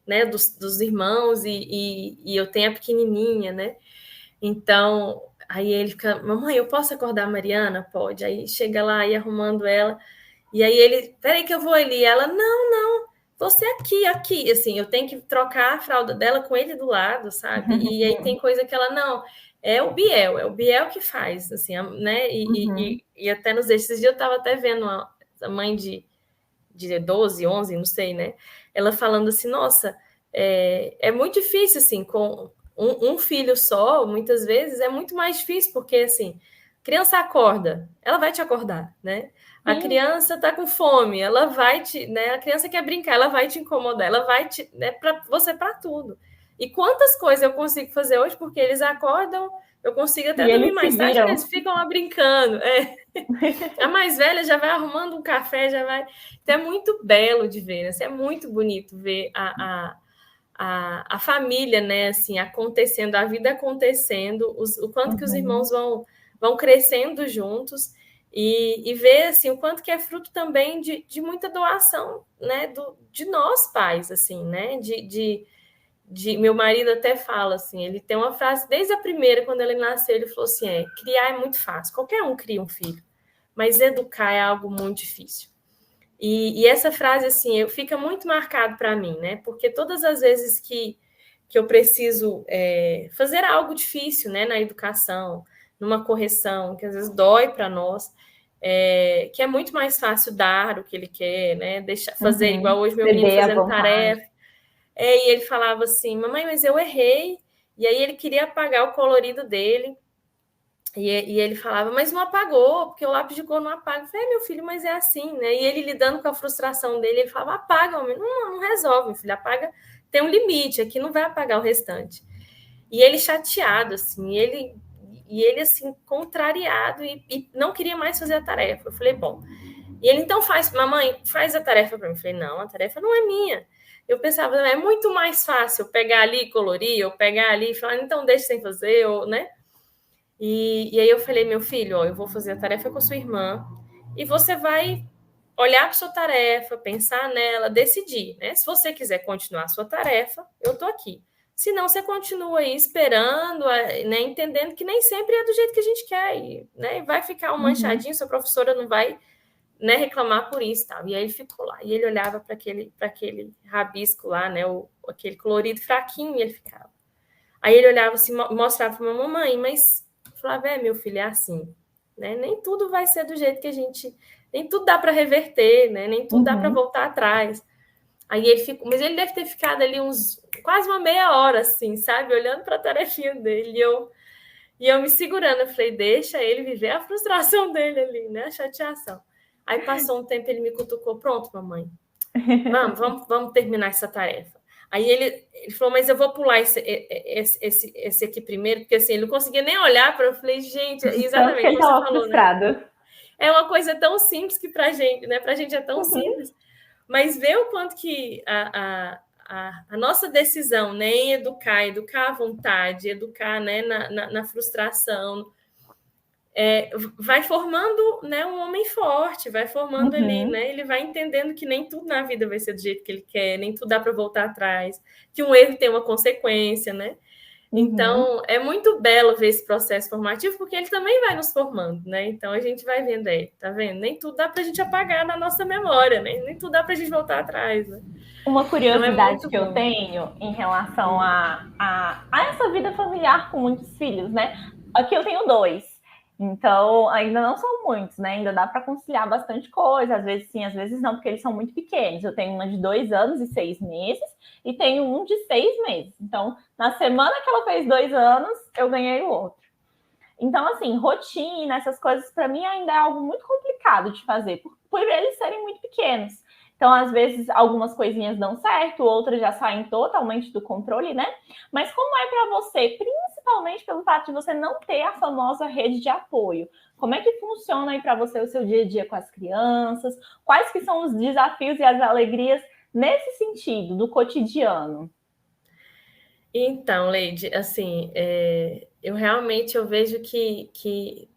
né, dos irmãos e eu tenho a pequenininha, né? Então, aí ele fica, mamãe, eu posso acordar a Mariana? Pode. Aí chega lá e arrumando ela, e aí ele, peraí que eu vou ali. Ela, não, você aqui, assim, eu tenho que trocar a fralda dela com ele do lado, sabe? E aí tem coisa que ela, não, é o Biel que faz, assim, né? E até esses dias eu estava até vendo a mãe de 12, 11, não sei, né? Ela falando assim, nossa, é muito difícil, assim, com um filho só, muitas vezes, é muito mais difícil, porque, assim, criança acorda, ela vai te acordar, né? A criança tá com fome, ela vai né? A criança quer brincar, ela vai te incomodar, ela vai né? Você para tudo. E quantas coisas eu consigo fazer hoje, porque eles acordam, eu consigo até dormir mais tarde, porque eles ficam lá brincando. A mais velha já vai arrumando um café, já vai... Então, é muito belo de ver, né? É muito bonito ver a família, né? Assim, acontecendo, a vida acontecendo, o quanto que os irmãos vão crescendo juntos e ver, assim, o quanto que é fruto também de muita doação, né? De nós pais, assim, né? Meu marido até fala assim, ele tem uma frase, desde a primeira, quando ele nasceu, ele falou assim, criar é muito fácil, qualquer um cria um filho, mas educar é algo muito difícil. E essa frase, assim, fica muito marcado para mim, né? Porque todas as vezes que eu preciso fazer algo difícil, né, na educação, numa correção, que às vezes dói para nós, que é muito mais fácil dar o que ele quer, né? Fazer igual hoje meu menino fazendo tarefa. E ele falava assim, mamãe, mas eu errei. E aí ele queria apagar o colorido dele. E ele falava, mas não apagou, porque o lápis de cor não apaga. Eu falei, meu filho, mas é assim, né? E ele lidando com a frustração dele, ele falava, apaga, homem. Não resolve, meu filho, apaga. Tem um limite, aqui não vai apagar o restante. E ele chateado, assim, ele assim, contrariado e não queria mais fazer a tarefa. Eu falei, bom. E ele, então mamãe, faz a tarefa para mim. Eu falei, não, a tarefa não é minha. Eu pensava, é muito mais fácil eu pegar ali e colorir, ou pegar ali e falar, então deixa sem fazer, ou, né? E aí eu falei, meu filho, ó, eu vou fazer a tarefa com a sua irmã e você vai olhar para sua tarefa, pensar nela, decidir, né? Se você quiser continuar a sua tarefa, eu tô aqui. Se não, você continua aí esperando, né, entendendo que nem sempre é do jeito que a gente quer, né? Vai ficar um manchadinho, sua professora não vai, né, reclamar por isso, tal. E aí ele ficou lá, e ele olhava para aquele rabisco lá, né, aquele colorido fraquinho, e ele ficava. Aí ele olhava assim, mostrava para a mamãe, mas falava, meu filho, é assim, né? Nem tudo vai ser do jeito que a gente... Nem tudo dá para reverter, né? Nem tudo dá para voltar atrás. Aí ele ficou... Mas ele deve ter ficado ali quase uma meia hora, assim, sabe? Olhando para a tarefinha dele. E eu me segurando. Eu falei, deixa ele viver a frustração dele ali, né? A chateação. Aí passou um tempo, ele me cutucou. Pronto, mamãe. Vamos terminar essa tarefa. Aí ele falou, mas eu vou pular esse aqui primeiro, porque assim, ele não conseguia nem olhar para eu. Falei, gente, exatamente como você falou, frustrado. né? É uma coisa tão simples que pra gente, né? Pra gente é tão simples, mas ver o quanto que a nossa decisão, né, em educar à vontade, educar, né, na frustração, vai formando, né, um homem forte, vai formando ali, né? Ele vai entendendo que nem tudo na vida vai ser do jeito que ele quer, nem tudo dá para voltar atrás, que um erro tem uma consequência, né? Então, é muito belo ver esse processo formativo, porque ele também vai nos formando, né? Então, a gente vai vendo aí, tá vendo? Nem tudo dá para a gente apagar na nossa memória, né? Nem tudo dá para a gente voltar atrás, né? Uma curiosidade então, que eu tenho em relação a essa vida familiar com muitos filhos, né? Aqui eu tenho 2. Então, ainda não são muitos, né? Ainda dá para conciliar bastante coisa. Às vezes sim, às vezes não, porque eles são muito pequenos. Eu tenho uma de 2 anos e 6 meses e tenho um de 6 meses. Então, na semana que ela fez 2 anos, eu ganhei o outro. Então, assim, rotina, essas coisas, para mim ainda é algo muito complicado de fazer, por eles serem muito pequenos. Então, às vezes, algumas coisinhas dão certo, outras já saem totalmente do controle, né? Mas como é para você, principalmente pelo fato de você não ter a famosa rede de apoio? Como é que funciona aí para você o seu dia a dia com as crianças? Quais que são os desafios e as alegrias nesse sentido, do cotidiano? Então, Leide, assim, eu realmente vejo que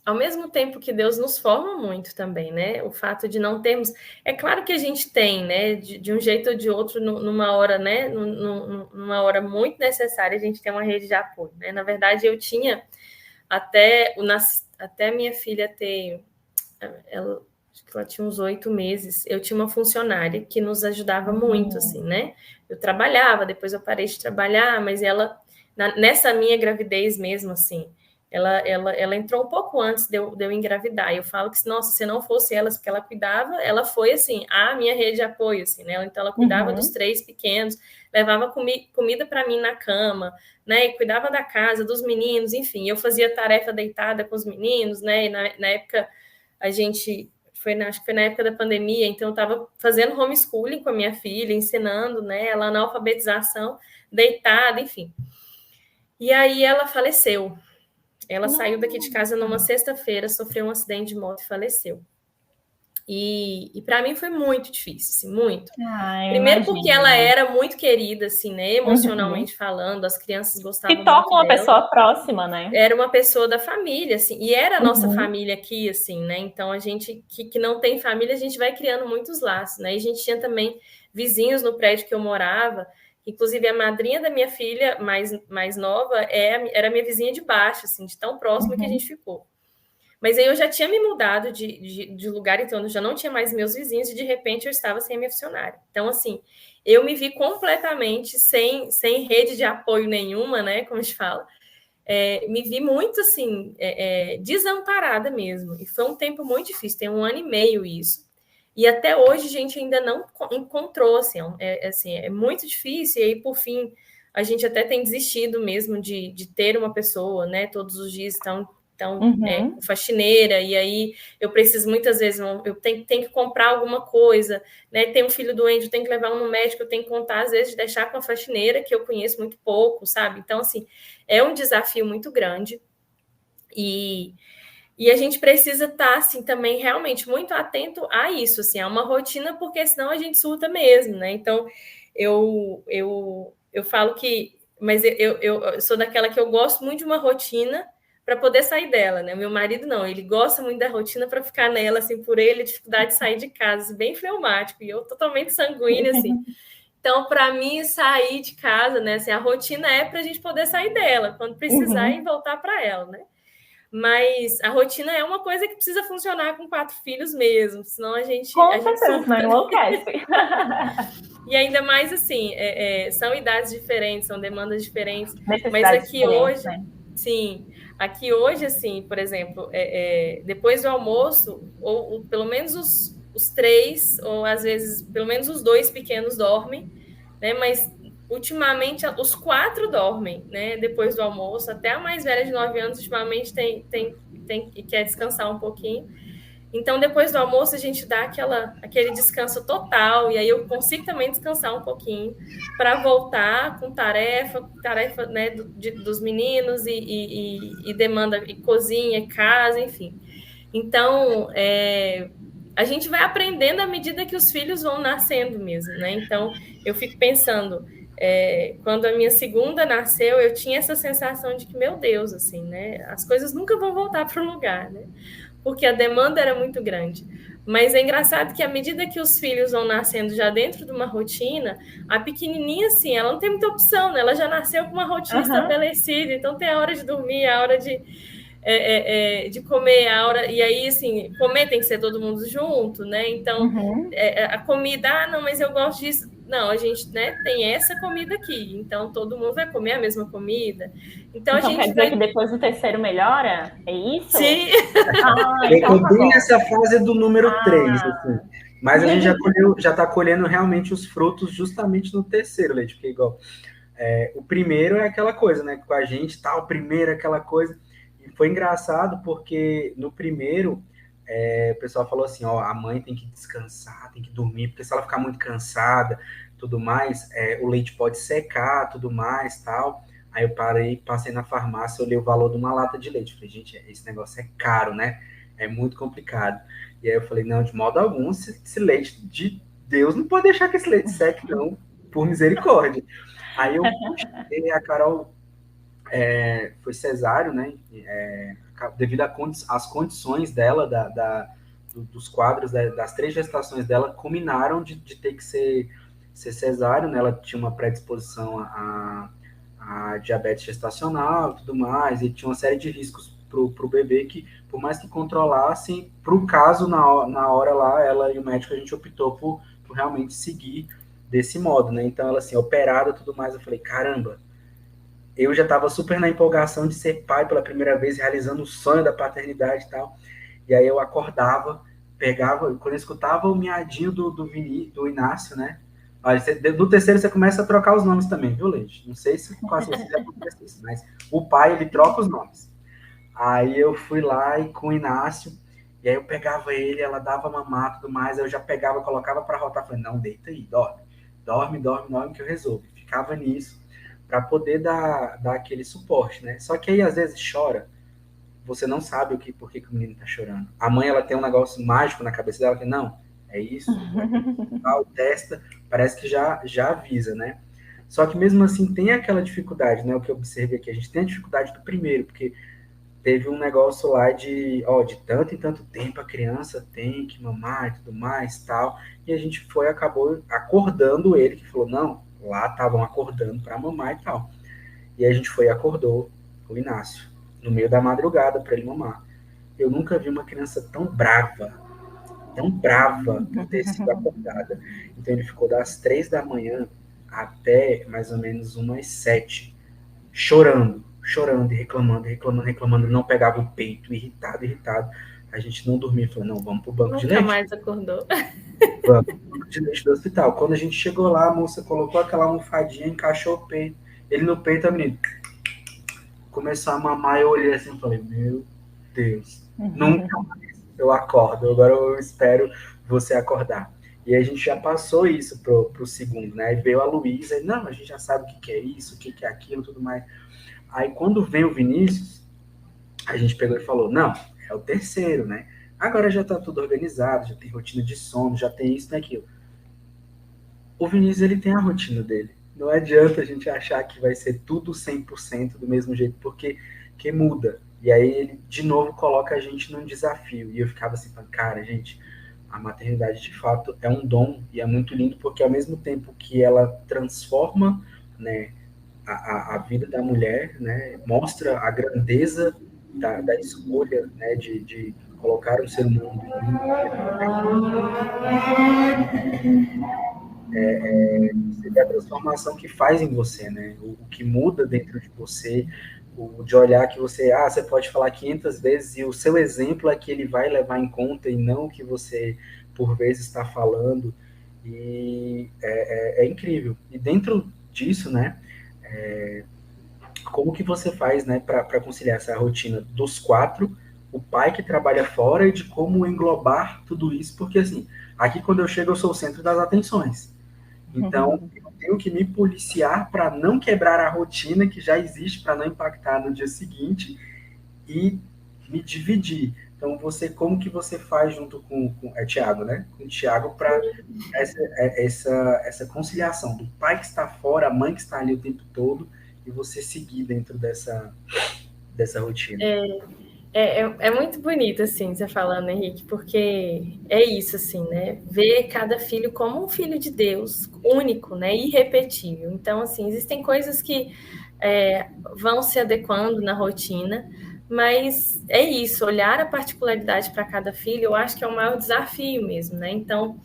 ao mesmo tempo que Deus nos forma muito também, né? O fato de não termos... É claro que a gente tem, né? De um jeito ou de outro, numa hora, né? Numa hora muito necessária, a gente tem uma rede de apoio, né? Na verdade, eu tinha até minha filha ter... Acho que ela tinha uns 8 meses. Eu tinha uma funcionária que nos ajudava muito, assim, né? Eu trabalhava, depois eu parei de trabalhar, mas ela... Nessa minha gravidez mesmo, assim... Ela entrou um pouco antes de eu engravidar. Eu falo que, nossa, se não fosse ela, porque ela cuidava, ela foi, assim, a minha rede de apoio, assim, né? Então, ela cuidava dos 3 pequenos, levava comida para mim na cama, né? E cuidava da casa, dos meninos, enfim. Eu fazia tarefa deitada com os meninos, né? E na época, acho que foi na época da pandemia, então eu estava fazendo homeschooling com a minha filha, ensinando, né? Ela na alfabetização, deitada, enfim. E aí ela faleceu. Ela saiu daqui de casa numa sexta-feira, sofreu um acidente de moto e faleceu. E para mim foi muito difícil, assim, muito. Primeiro porque ela era muito querida, assim, né, emocionalmente falando, as crianças gostavam muito dela. Se torna uma pessoa próxima, né? Era uma pessoa da família, assim, e era a nossa família aqui, assim, né? Então a gente que não tem família, a gente vai criando muitos laços, né? E a gente tinha também vizinhos no prédio que eu morava. Inclusive, a madrinha da minha filha mais nova era minha vizinha de baixo, assim, de tão próxima que a gente ficou. Mas aí eu já tinha me mudado de lugar, então eu já não tinha mais meus vizinhos e, de repente, eu estava sem a minha funcionária. Então, assim, eu me vi completamente sem rede de apoio nenhuma, né, como a gente fala. Me vi muito, assim, desamparada mesmo. E foi um tempo muito difícil, tem 1 ano e meio isso. E até hoje a gente ainda não encontrou, assim, é muito difícil. E aí, por fim, a gente até tem desistido mesmo de ter uma pessoa, né? Todos os dias estão faxineira, e aí eu preciso muitas vezes, eu tenho que comprar alguma coisa, né? Tem um filho doente, eu tenho que levar um no médico, eu tenho que contar, às vezes, de deixar com a faxineira, que eu conheço muito pouco, sabe? Então, assim, é um desafio muito grande. E a gente precisa estar, assim, também realmente muito atento a isso, assim, a uma rotina, porque senão a gente surta mesmo, né? Então, eu falo que... Mas eu sou daquela que eu gosto muito de uma rotina para poder sair dela, né? Meu marido não, ele gosta muito da rotina para ficar nela, assim, por ele, a dificuldade de sair de casa, assim, bem fleumático, e eu totalmente sanguínea, assim. Então, para mim, sair de casa, né? Assim, a rotina é para a gente poder sair dela, quando precisar, e voltar para ela, né? Mas a rotina é uma coisa que precisa funcionar com 4 filhos mesmo, senão a gente... Com certeza, não enlouquece. E ainda mais, assim, são idades diferentes, são demandas diferentes. Mas aqui hoje... Né? Sim, aqui hoje, assim, por exemplo, depois do almoço, ou pelo menos os três, ou às vezes pelo menos os dois pequenos dormem, né? Mas ultimamente os quatro dormem, né? Depois do almoço, até a mais velha de 9 anos, ultimamente quer descansar um pouquinho. Então, depois do almoço, a gente dá aquele descanso total, e aí eu consigo também descansar um pouquinho para voltar com tarefa né, dos meninos e demanda, e cozinha, e casa, enfim. Então, a gente vai aprendendo à medida que os filhos vão nascendo mesmo, né? Então, eu fico pensando, quando a minha segunda nasceu, eu tinha essa sensação de que, meu Deus, assim, né? As coisas nunca vão voltar para o lugar, né? Porque a demanda era muito grande. Mas é engraçado que à medida que os filhos vão nascendo já dentro de uma rotina, a pequenininha, assim, ela não tem muita opção, né? Ela já nasceu com uma rotina estabelecida, então tem a hora de dormir, a hora de comer, a hora... E aí, assim, comer tem que ser todo mundo junto, né? Então, a comida, não, mas eu gosto disso. Não, a gente, né, tem essa comida aqui, então todo mundo vai comer a mesma comida. Então a gente quer dizer que depois do terceiro melhora? É isso? Sim. Então tá bem nessa fase do número 3, assim. Mas a gente já está colhendo realmente os frutos justamente no terceiro, Leite, porque igual o primeiro é aquela coisa, né? Com a gente, tá, o primeiro é aquela coisa. E foi engraçado porque no primeiro o pessoal falou assim, ó, a mãe tem que descansar, tem que dormir, porque se ela ficar muito cansada, tudo mais, o leite pode secar, tudo mais, tal. Aí eu passei na farmácia, olhei o valor de uma lata de leite. Falei, gente, esse negócio é caro, né? É muito complicado. E aí eu falei, não, de modo algum, esse leite de Deus não pode deixar que esse leite seque, não, por misericórdia. Aí eu puxei, a Carol foi cesáreo, né? Devido às condições dela, dos quadros, das 3 gestações dela, culminaram de ter que ser cesáreo, né? Ela tinha uma predisposição a diabetes gestacional e tudo mais, e tinha uma série de riscos para o bebê que, por mais que controlassem, para o caso, na hora lá, ela e o médico, a gente optou por realmente seguir desse modo, né? Então, ela assim, operada e tudo mais, eu falei, caramba, eu já estava super na empolgação de ser pai pela primeira vez, realizando o sonho da paternidade e tal, e aí eu acordava, pegava, quando eu escutava o miadinho do Inácio, né? Olha, no terceiro você começa a trocar os nomes também, viu, Leite? Não sei se com vocês acontece isso, mas o pai, ele troca os nomes. Aí eu fui lá e com o Inácio, e aí eu pegava ele, ela dava mamar e tudo mais, aí eu já pegava, colocava para rotar, falei, não, deita aí, dorme que eu resolvo. Ficava nisso, para poder dar aquele suporte, né? Só que aí, às vezes, chora, você não sabe por que o menino tá chorando. A mãe, ela tem um negócio mágico na cabeça dela, que não, é isso, tal, testa, parece que já avisa, né? Só que mesmo assim tem aquela dificuldade, né? O que eu observei aqui, a gente tem a dificuldade do primeiro, porque teve um negócio lá de tanto em tanto tempo a criança tem que mamar e tudo mais, tal, e a gente acabou acordando ele, que falou, não, lá estavam acordando para mamar e tal. E a gente foi e acordou o Inácio, no meio da madrugada, para ele mamar. Eu nunca vi uma criança tão brava por ter sido acordada. Então ele ficou das 3 da manhã até mais ou menos umas 7, chorando e reclamando, não pegava o peito, irritado. A gente não dormia, falou, não, vamos pro banco de leite. Nunca mais acordou. Vamos pro banco de leite do hospital. Quando a gente chegou lá, a moça colocou aquela almofadinha, encaixou o peito, ele no peito, a menina começou a mamar, eu olhei assim e falei, meu Deus, nunca mais eu acordo, agora eu espero você acordar. E a gente já passou isso pro segundo, né? Aí veio a Luísa, e não, a gente já sabe o que é isso, o que é aquilo, tudo mais. Aí quando vem o Vinícius, a gente pegou e falou, não, é o terceiro, né? Agora já tá tudo organizado, já tem rotina de sono, já tem isso, aquilo. O Vinícius, ele tem a rotina dele. Não adianta a gente achar que vai ser tudo 100% do mesmo jeito, porque muda. E aí ele, de novo, coloca a gente num desafio. E eu ficava assim, cara, gente, a maternidade, de fato, é um dom e é muito lindo, porque ao mesmo tempo que ela transforma, né, a vida da mulher, né, mostra a grandeza da escolha, né, de colocar um ser humano no mundo. Você vê a transformação que faz em você, né? O que muda dentro de você, o de olhar que você pode falar 500 vezes e o seu exemplo é que ele vai levar em conta e não o que você, por vezes, está falando. E é incrível. E dentro disso, né, como que você faz, né, para conciliar essa rotina dos quatro, o pai que trabalha fora e de como englobar tudo isso? Porque, assim, aqui quando eu chego eu sou o centro das atenções. Então, eu tenho que me policiar para não quebrar a rotina que já existe, para não impactar no dia seguinte e me dividir. Então, como que você faz junto com Tiago, né? Com o Tiago para essa conciliação do pai que está fora, a mãe que está ali o tempo todo e você seguir dentro dessa rotina. É muito bonito, assim, você falando, Henrique, porque é isso, assim, né? Ver cada filho como um filho de Deus, único, né? Irrepetível. Então, assim, existem coisas que vão se adequando na rotina, mas é isso, olhar a particularidade para cada filho, eu acho que é o maior desafio mesmo, né? Então,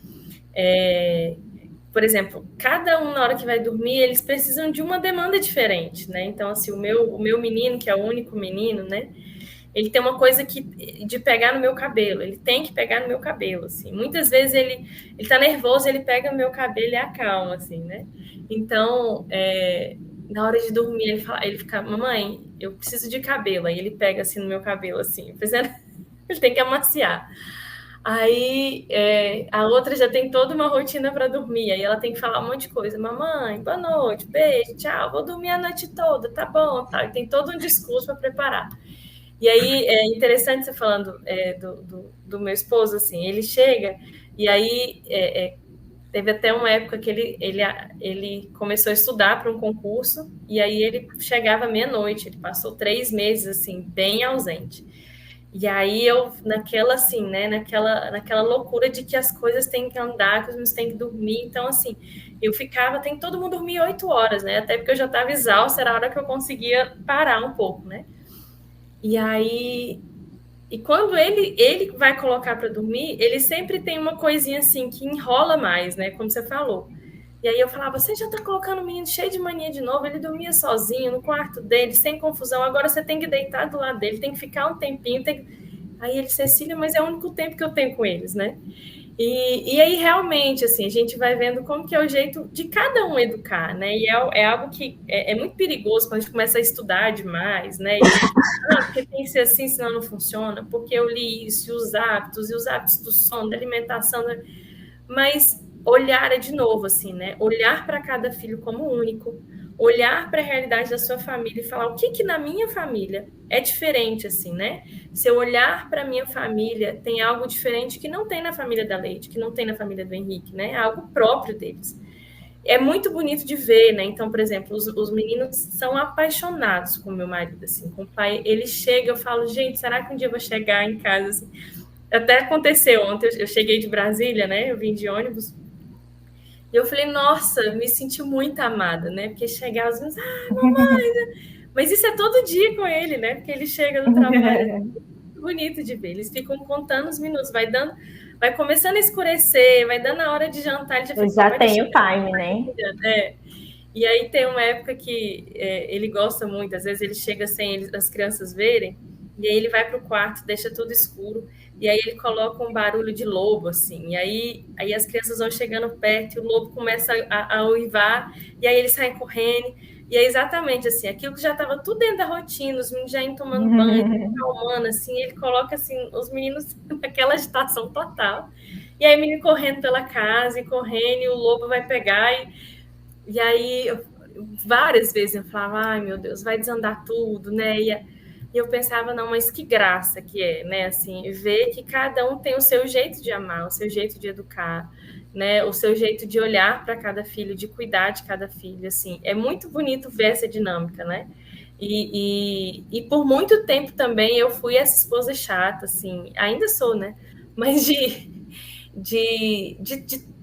por exemplo, cada um na hora que vai dormir, eles precisam de uma demanda diferente, né? Então, assim, o meu menino, que é o único menino, né? Ele tem uma coisa de pegar no meu cabelo, ele tem que pegar no meu cabelo, assim. Muitas vezes ele tá nervoso, ele pega no meu cabelo e acalma, assim, né? Então, na hora de dormir, ele fica, mamãe, eu preciso de cabelo. Aí ele pega assim no meu cabelo, assim, ele tem que amaciar. Aí a outra já tem toda uma rotina para dormir, aí ela tem que falar um monte de coisa. Mamãe, boa noite, beijo, tchau, vou dormir a noite toda, tá bom, tá? E tem todo um discurso para preparar. E aí é interessante você falando do meu esposo, assim, ele chega e aí teve até uma época que ele começou a estudar para um concurso e aí ele chegava meia-noite, ele passou 3 meses, assim, bem ausente. E aí eu, naquela assim, né, naquela loucura de que as coisas têm que andar, que os meus têm que dormir, então assim, eu ficava, tem todo mundo dormir 8 horas, né, até porque eu já estava exausta, era a hora que eu conseguia parar um pouco, né. E aí, e quando ele vai colocar para dormir, ele sempre tem uma coisinha assim que enrola mais, né? Como você falou. E aí eu falava, você já está colocando o menino cheio de mania de novo, ele dormia sozinho no quarto dele, sem confusão, agora você tem que deitar do lado dele, tem que ficar um tempinho. Aí ele, Cecília, mas é o único tempo que eu tenho com eles, né? E aí, realmente, assim, a gente vai vendo como que é o jeito de cada um educar, né? E é algo que é muito perigoso quando a gente começa a estudar demais, né? Porque tem que ser assim, senão não funciona, porque eu li isso, e os hábitos do sono, da alimentação, né? Mas olhar de novo, assim, né? Olhar para cada filho como único, olhar para a realidade da sua família e falar o que na minha família é diferente, assim, né? Se eu olhar para a minha família, tem algo diferente que não tem na família da Leite, que não tem na família do Henrique, né? É algo próprio deles. É muito bonito de ver, né? Então, por exemplo, os meninos são apaixonados com o meu marido, assim, com o pai. Ele chega, eu falo, gente, será que um dia eu vou chegar em casa, assim? Até aconteceu ontem, eu cheguei de Brasília, né? Eu vim de ônibus. E eu falei, nossa, me senti muito amada, né? Porque chegava os meus, mamãe, mas isso é todo dia com ele, né? Porque ele chega do trabalho, é muito bonito de ver. Eles ficam contando os minutos, vai começando a escurecer, vai dando a hora de jantar. Ele já tem o time, né? E aí tem uma época que ele gosta muito, às vezes ele chega sem as crianças verem, e aí ele vai para o quarto, deixa tudo escuro, e aí ele coloca um barulho de lobo, assim, e aí as crianças vão chegando perto, e o lobo começa a uivar, e aí eles saem correndo, e é exatamente assim, aquilo que já estava tudo dentro da rotina, os meninos já indo tomando banho, calmando, assim, ele coloca assim, os meninos naquela agitação total, e aí o menino correndo pela casa, e correndo, e o lobo vai pegar, e aí várias vezes eu falava, ai meu Deus, vai desandar tudo, né, e eu pensava, não, mas que graça que é, né, assim, ver que cada um tem o seu jeito de amar, o seu jeito de educar, né, o seu jeito de olhar para cada filho, de cuidar de cada filho, assim, é muito bonito ver essa dinâmica, né, e por muito tempo também eu fui essa esposa chata, assim, ainda sou, né, mas de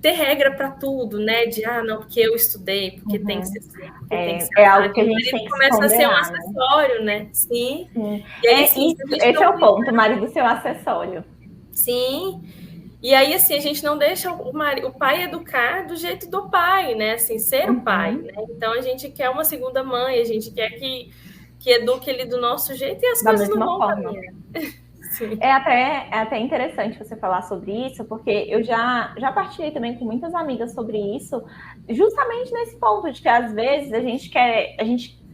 ter regra para tudo, né? De não, porque eu estudei, porque tem que ser assim, porque tem que ser algo que a gente tem que começa a ser um acessório, né? Sim. E aí, esse é o ponto, o marido ser um acessório. Sim. E aí, assim, a gente não deixa o pai educar do jeito do pai, né? Assim, ser o pai, né? Então, a gente quer uma segunda mãe, a gente quer que que eduque ele do nosso jeito e as da coisas não mesma vão forma. caminhar. Sim. É até interessante você falar sobre isso, porque eu já partilhei também com muitas amigas sobre isso, justamente nesse ponto de que às vezes a gente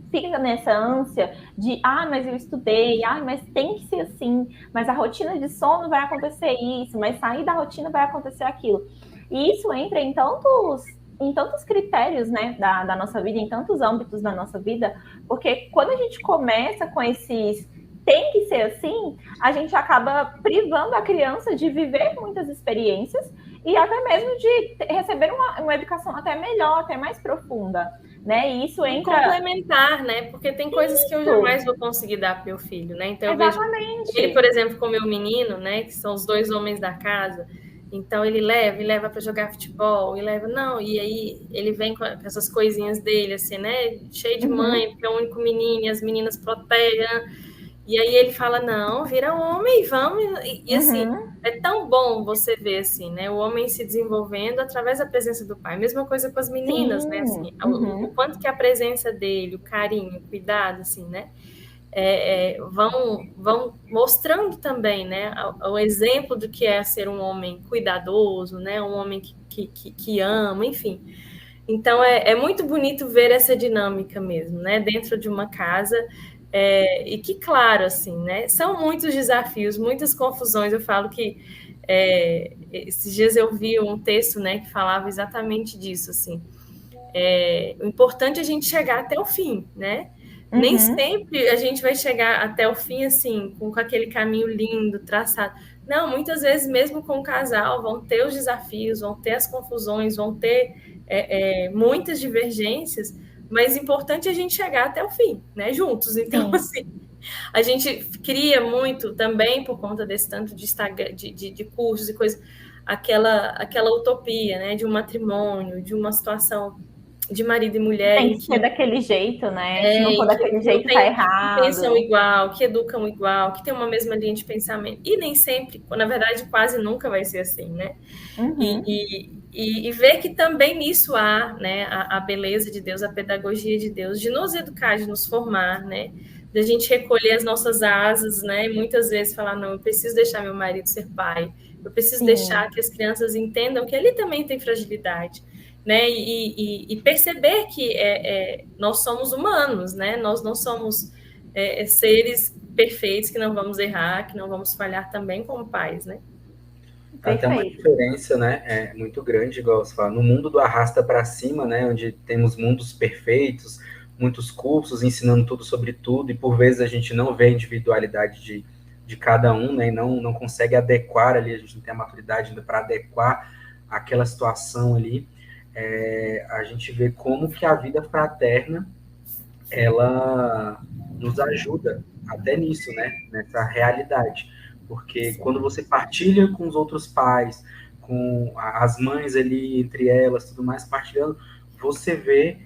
fica nessa ânsia de, mas eu estudei, mas tem que ser assim, mas a rotina de sono vai acontecer isso, mas sair da rotina vai acontecer aquilo. E isso entra em tantos critérios, né, da nossa vida, em tantos âmbitos da nossa vida, porque quando a gente começa com esses tem que ser assim, a gente acaba privando a criança de viver muitas experiências e até mesmo de receber uma educação até melhor, até mais profunda, né? E isso entra... complementar, né? Porque tem coisas que eu jamais vou conseguir dar para meu filho, né? Então eu Exatamente. vejo ele, por exemplo, com meu menino, né? Que são os 2 homens da casa. Então ele leva para jogar futebol, e aí ele vem com essas coisinhas dele, assim, né? Cheio de mãe, porque é o único menino, e as meninas protegem. E aí ele fala, não, vira homem, vamos. E assim, é tão bom você ver, assim, né? O homem se desenvolvendo através da presença do pai. Mesma coisa com as meninas, né? Assim, o quanto que a presença dele, o carinho, o cuidado, assim, né? Vão mostrando também, né? O exemplo do que é ser um homem cuidadoso, né? Um homem que ama, enfim. Então, é muito bonito ver essa dinâmica mesmo, né? Dentro de uma casa... e que, claro, assim, né? São muitos desafios, muitas confusões. Eu falo que esses dias eu vi um texto, né, que falava exatamente disso, assim. O importante é a gente chegar até o fim, né? Nem sempre a gente vai chegar até o fim, assim, com aquele caminho lindo, traçado. Não, muitas vezes, mesmo com o casal, vão ter os desafios, vão ter as confusões, vão ter muitas divergências, mas importante é a gente chegar até o fim, né? Juntos. Então, assim, a gente cria muito também, por conta desse tanto de Instagram, de cursos e coisas, aquela utopia, né? De um matrimônio, de uma situação de marido e mulher. Tem que ser daquele jeito, né? Se não for daquele jeito, tá errado. Que pensam igual, que educam igual, que tem uma mesma linha de pensamento. E nem sempre, na verdade, quase nunca vai ser assim, né? E ver que também nisso há, né, a beleza de Deus, a pedagogia de Deus, de nos educar, de nos formar, né? Da gente recolher as nossas asas, né? E muitas vezes falar, não, eu preciso deixar meu marido ser pai. Eu preciso deixar que as crianças entendam que ele também tem fragilidade. Né? E perceber que nós somos humanos, né? Nós não somos seres perfeitos, que não vamos errar, que não vamos falhar também como pais, né? Até uma diferença, né, muito grande, igual você fala, no mundo do arrasta para cima, né, onde temos mundos perfeitos, muitos cursos ensinando tudo sobre tudo, e por vezes a gente não vê a individualidade de cada um, né, e não consegue adequar ali, a gente não tem a maturidade ainda para adequar aquela situação ali. A gente vê como que a vida fraterna ela nos ajuda até nisso, né? Nessa realidade. Porque quando você partilha com os outros pais, com as mães ali, entre elas, tudo mais, partilhando, você vê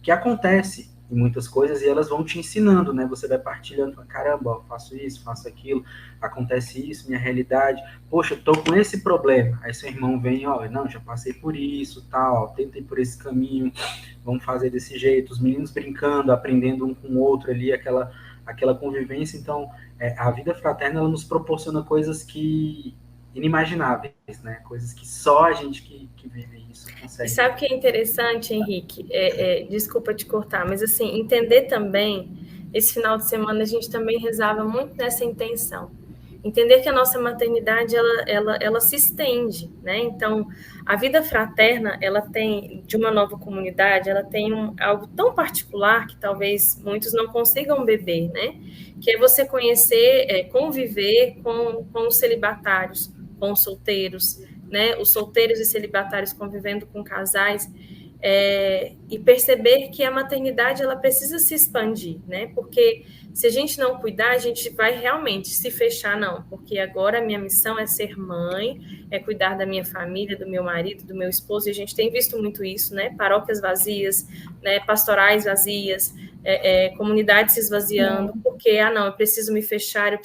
que acontece em muitas coisas e elas vão te ensinando, né? Você vai partilhando, caramba, eu faço isso, faço aquilo, acontece isso, minha realidade, poxa, eu tô com esse problema. Aí seu irmão vem, não, já passei por isso, tal, tentei por esse caminho, vamos fazer desse jeito. Os meninos brincando, aprendendo um com o outro ali, aquela convivência. Então, a vida fraterna, ela nos proporciona coisas que inimagináveis, né? Coisas que só a gente que vive isso consegue. E sabe o que é interessante, Henrique? Desculpa te cortar, mas assim, entender também, esse final de semana a gente também rezava muito nessa intenção. Entender que a nossa maternidade, ela se estende, né? Então, a vida fraterna, ela tem, de uma nova comunidade, ela tem algo tão particular que talvez muitos não consigam beber, né? Que é você conhecer, conviver com os celibatários, com os solteiros, né? Os solteiros e celibatários convivendo com casais, e perceber que a maternidade, ela precisa se expandir, né? Porque se a gente não cuidar, a gente vai realmente se fechar, não, porque agora a minha missão é ser mãe, é cuidar da minha família, do meu marido, do meu esposo, e a gente tem visto muito isso, né? Paróquias vazias, né? Pastorais vazias, comunidades se esvaziando, porque, não, eu preciso me fechar,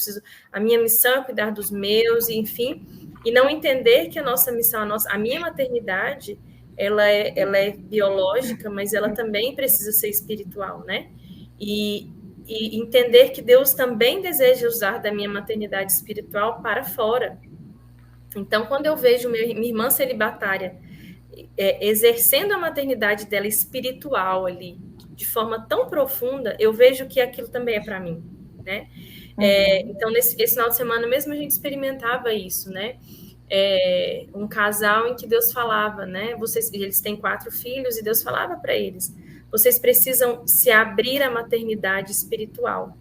a minha missão é cuidar dos meus, enfim, e não entender que a nossa missão, a minha maternidade, ela é biológica, mas ela também precisa ser espiritual, né? e entender que Deus também deseja usar da minha maternidade espiritual para fora. Então, quando eu vejo minha irmã celibatária exercendo a maternidade dela espiritual ali, de forma tão profunda, eu vejo que aquilo também é para mim, né? Então, esse final de semana mesmo a gente experimentava isso, né? Um casal em que Deus falava, né? Eles têm 4 filhos e Deus falava para eles: vocês precisam se abrir à maternidade espiritual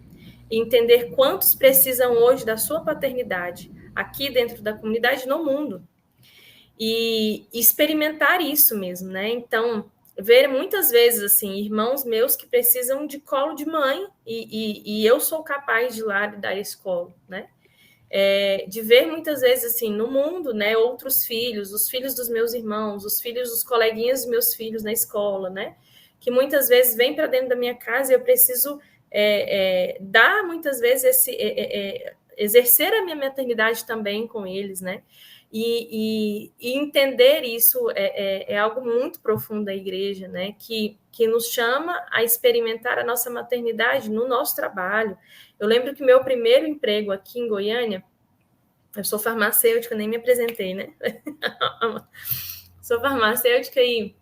e entender quantos precisam hoje da sua paternidade aqui dentro da comunidade, no mundo, e experimentar isso mesmo, né? Então, ver muitas vezes assim irmãos meus que precisam de colo de mãe e eu sou capaz de ir lá dar esse colo, né? De ver muitas vezes assim no mundo, né, outros filhos, os filhos dos meus irmãos, os filhos dos coleguinhas dos meus filhos na escola, né, que muitas vezes vêm para dentro da minha casa e eu preciso dar muitas vezes exercer a minha maternidade também com eles, né, e entender isso é algo muito profundo da igreja, né, que nos chama a experimentar a nossa maternidade no nosso trabalho. Eu lembro que meu primeiro emprego aqui em Goiânia, eu sou farmacêutica, nem me apresentei, né? Sou farmacêutica e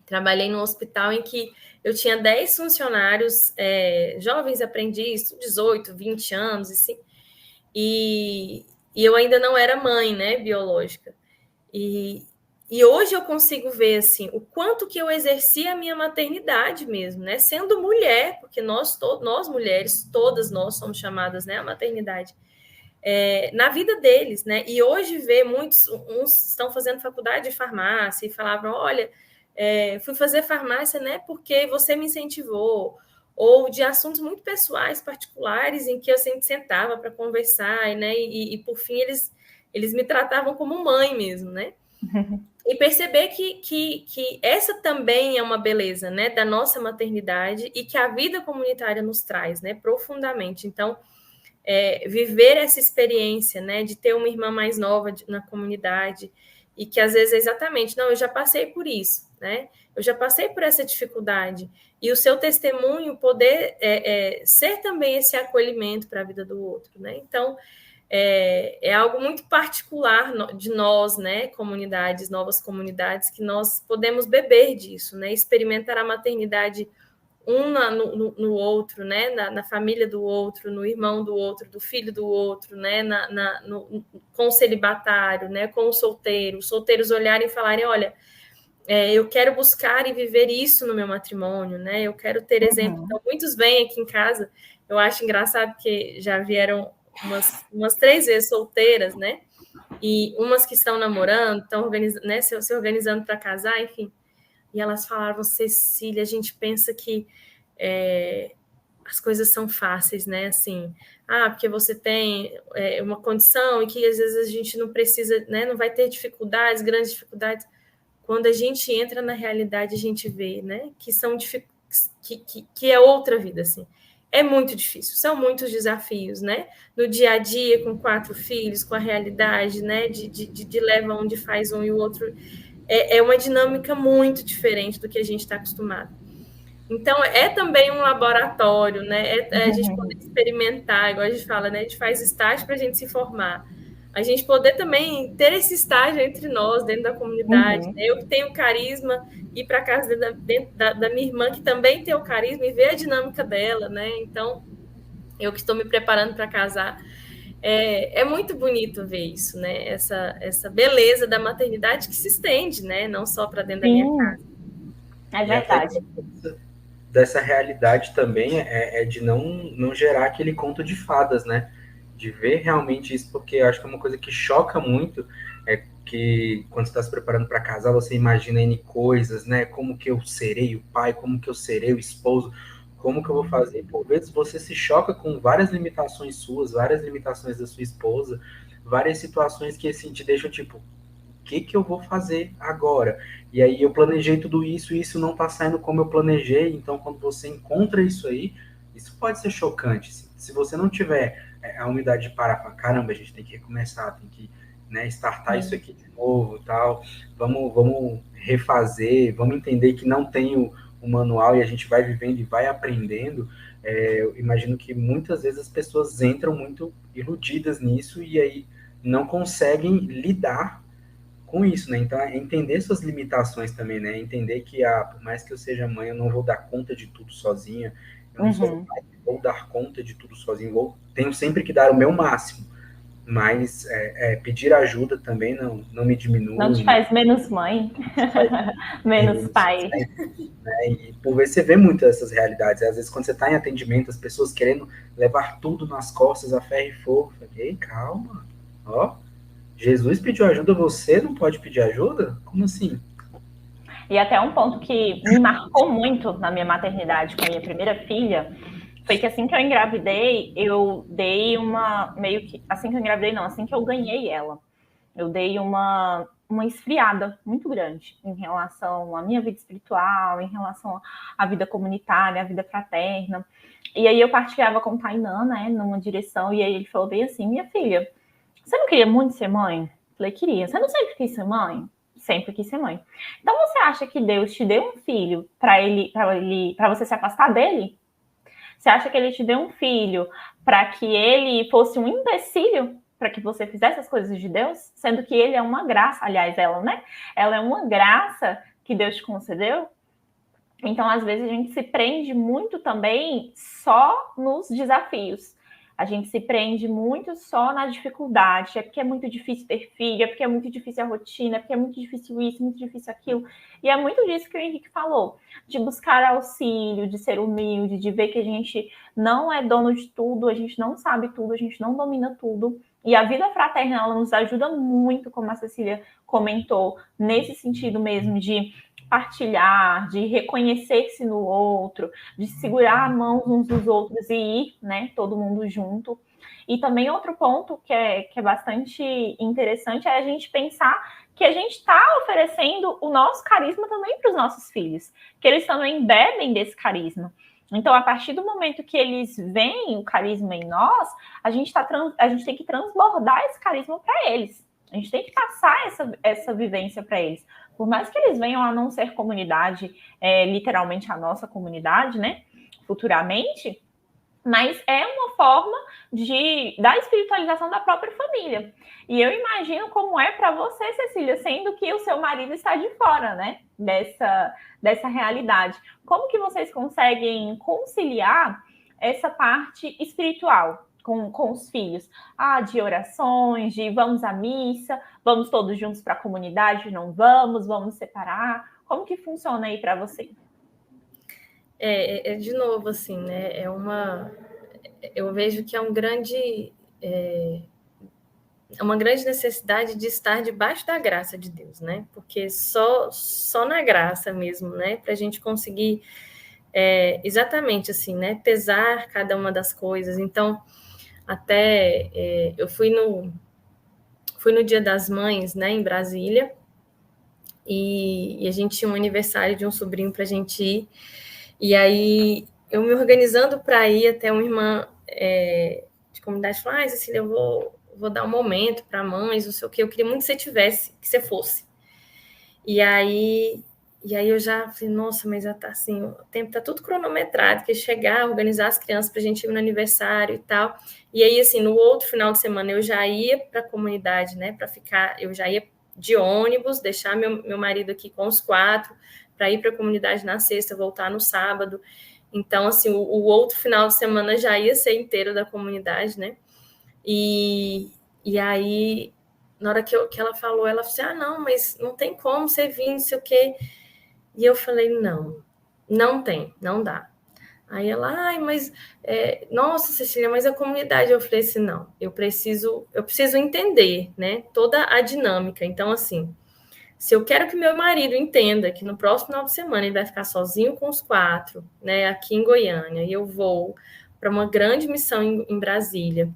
trabalhei num hospital em que eu tinha 10 funcionários, jovens aprendizes, 18, 20 anos, assim, e eu ainda não era mãe, né, biológica. E hoje eu consigo ver assim o quanto que eu exerci a minha maternidade mesmo, né? Sendo mulher, porque nós mulheres, todas nós somos chamadas, né, à maternidade, na vida deles, né? E hoje ver muitos, uns estão fazendo faculdade de farmácia e falavam: olha, fui fazer farmácia, né? Porque você me incentivou. Ou de assuntos muito pessoais, particulares, em que eu sempre sentava para conversar, né? E por fim eles me tratavam como mãe mesmo, né? E perceber que essa também é uma beleza, né, da nossa maternidade e que a vida comunitária nos traz, né, profundamente. Então, viver essa experiência, né, de ter uma irmã mais nova na comunidade e que às vezes é exatamente, não, eu já passei por isso, né, eu já passei por essa dificuldade, e o seu testemunho poder ser também esse acolhimento para a vida do outro, né, então é algo muito particular de nós, né, comunidades, novas comunidades, que nós podemos beber disso, né, experimentar a maternidade no outro, né, na família do outro, no irmão do outro, do filho do outro, né, com o celibatário, né, com os solteiros olharem e falarem: olha, eu quero buscar e viver isso no meu matrimônio, né, eu quero ter exemplo. Então, muitos vêm aqui em casa, eu acho engraçado que já vieram umas 3 vezes solteiras, né? E umas que estão namorando, estão né, se organizando para casar, enfim. E elas falaram: Cecília, a gente pensa que as coisas são fáceis, né? Assim, porque você tem uma condição e que às vezes a gente não precisa, né? Não vai ter dificuldades, grandes dificuldades. Quando a gente entra na realidade, a gente vê, né? Que são que é outra vida, assim. É muito difícil, são muitos desafios, né? No dia a dia, com 4 filhos, com a realidade, né? De leva um, de faz um e o outro. É uma dinâmica muito diferente do que a gente está acostumado. Então, é também um laboratório, né? A gente poder experimentar, igual a gente fala, né? A gente faz estágio para a gente se formar. A gente poder também ter esse estágio entre nós, dentro da comunidade. Né? Eu que tenho carisma, ir para casa dentro da minha irmã, que também tem o carisma, e ver a dinâmica dela, né? Então, eu que estou me preparando para casar, é muito bonito ver isso, né? Essa beleza da maternidade que se estende, né? Não só para dentro da minha casa. É verdade. Dessa realidade também de não gerar aquele conto de fadas, né? De ver realmente isso, porque eu acho que é uma coisa que choca muito, que quando você está se preparando para casar, você imagina N coisas, né? Como que eu serei o pai, como que eu serei o esposo, como que eu vou fazer? E por vezes você se choca com várias limitações suas, várias limitações da sua esposa, várias situações que assim te deixam tipo, o que eu vou fazer agora? E aí eu planejei tudo isso e isso não está saindo como eu planejei, então quando você encontra isso aí, isso pode ser chocante. Se você não tiver a humildade de parar, caramba, a gente tem que recomeçar, tem que, né, startar isso aqui de novo, tal, vamos refazer, vamos entender que não tem o manual e a gente vai vivendo e vai aprendendo, eu imagino que muitas vezes as pessoas entram muito iludidas nisso e aí não conseguem lidar com isso, né? Então, é entender suas limitações também, né? Entender que, por mais que eu seja mãe, eu não vou dar conta de tudo sozinha, eu não sou pai, vou dar conta de tudo sozinho, tenho sempre que dar o meu máximo, mas pedir ajuda também não me diminui. Não te faz menos mãe, menos pai. Né? E por vezes você vê muito essas realidades. Às vezes, quando você está em atendimento, as pessoas querendo levar tudo nas costas a ferro e fogo. Ei, calma. Ó, Jesus pediu ajuda, você não pode pedir ajuda? Como assim? E até um ponto que me marcou muito na minha maternidade com a minha primeira filha foi que assim que eu engravidei, eu dei uma meio que assim que eu engravidei não, assim que eu ganhei ela, eu dei uma esfriada muito grande em relação à minha vida espiritual, em relação à vida comunitária, à vida fraterna. E aí eu partilhava com o Tainan, né, numa direção, e aí ele falou bem assim: minha filha, você não queria muito ser mãe? Falei, queria. Você não sempre quis ser mãe? Sempre quis ser mãe. Então você acha que Deus te deu um filho para você se afastar dele? Você acha que ele te deu um filho para que ele fosse um empecilho para que você fizesse as coisas de Deus? Sendo que ele é uma graça, aliás, ela, né? Ela é uma graça que Deus te concedeu. Então, às vezes, a gente se prende muito também só nos desafios. A gente se prende muito só na dificuldade. É porque é muito difícil ter filho, é porque é muito difícil a rotina, é porque é muito difícil isso, muito difícil aquilo. E é muito disso que o Henrique falou, de buscar auxílio, de ser humilde, de ver que a gente não é dono de tudo, a gente não sabe tudo, a gente não domina tudo. E a vida fraterna, ela nos ajuda muito, como a Cecília comentou, nesse sentido mesmo de partilhar, de reconhecer-se no outro, de segurar a mão uns dos outros e ir, né, todo mundo junto. E também outro ponto que é bastante interessante é a gente pensar que a gente está oferecendo o nosso carisma também para os nossos filhos, que eles também bebem desse carisma. Então, a partir do momento que eles veem o carisma em nós, a gente tem que transbordar esse carisma para eles. A gente tem que passar essa vivência para eles. Por mais que eles venham a não ser comunidade, literalmente a nossa comunidade, né? Futuramente, mas é uma forma da espiritualização da própria família. E eu imagino como é para você, Cecília, sendo que o seu marido está de fora, né? Dessa realidade. Como que vocês conseguem conciliar essa parte espiritual com os filhos? De orações, de vamos à missa, vamos todos juntos para a comunidade, não vamos separar. Como que funciona aí para você? De novo, assim, né? Eu vejo que é uma grande necessidade de estar debaixo da graça de Deus, né? Porque só na graça mesmo, né? Para a gente conseguir exatamente assim, né? Pesar cada uma das coisas. Então, até eu fui no Dia das Mães, né? Em Brasília, e a gente tinha um aniversário de um sobrinho para a gente ir. E aí, eu me organizando para ir, até uma irmã de comunidade falou: Cecília, eu vou dar um momento para mães, não sei o quê. Eu queria muito que você fosse. E aí eu já falei: nossa, mas assim, o tempo tá tudo cronometrado, que chegar, organizar as crianças para a gente ir no aniversário e tal. E aí, assim, no outro final de semana, eu já ia para a comunidade, né, para ficar, eu já ia de ônibus, deixar meu marido aqui com os 4, para ir para a comunidade na sexta, voltar no sábado. Então, assim, o outro final de semana já ia ser inteiro da comunidade, né? E aí, na hora que ela falou, ela falou assim: não, mas não tem como você vir, não sei o quê. E eu falei: não tem, não dá. Aí ela: mas, nossa, Cecília, mas a comunidade. Eu falei assim: não, eu preciso entender, né, toda a dinâmica. Então, assim, se eu quero que meu marido entenda que no próximo final de semana ele vai ficar sozinho com os 4, né, aqui em Goiânia, e eu vou para uma grande missão em Brasília,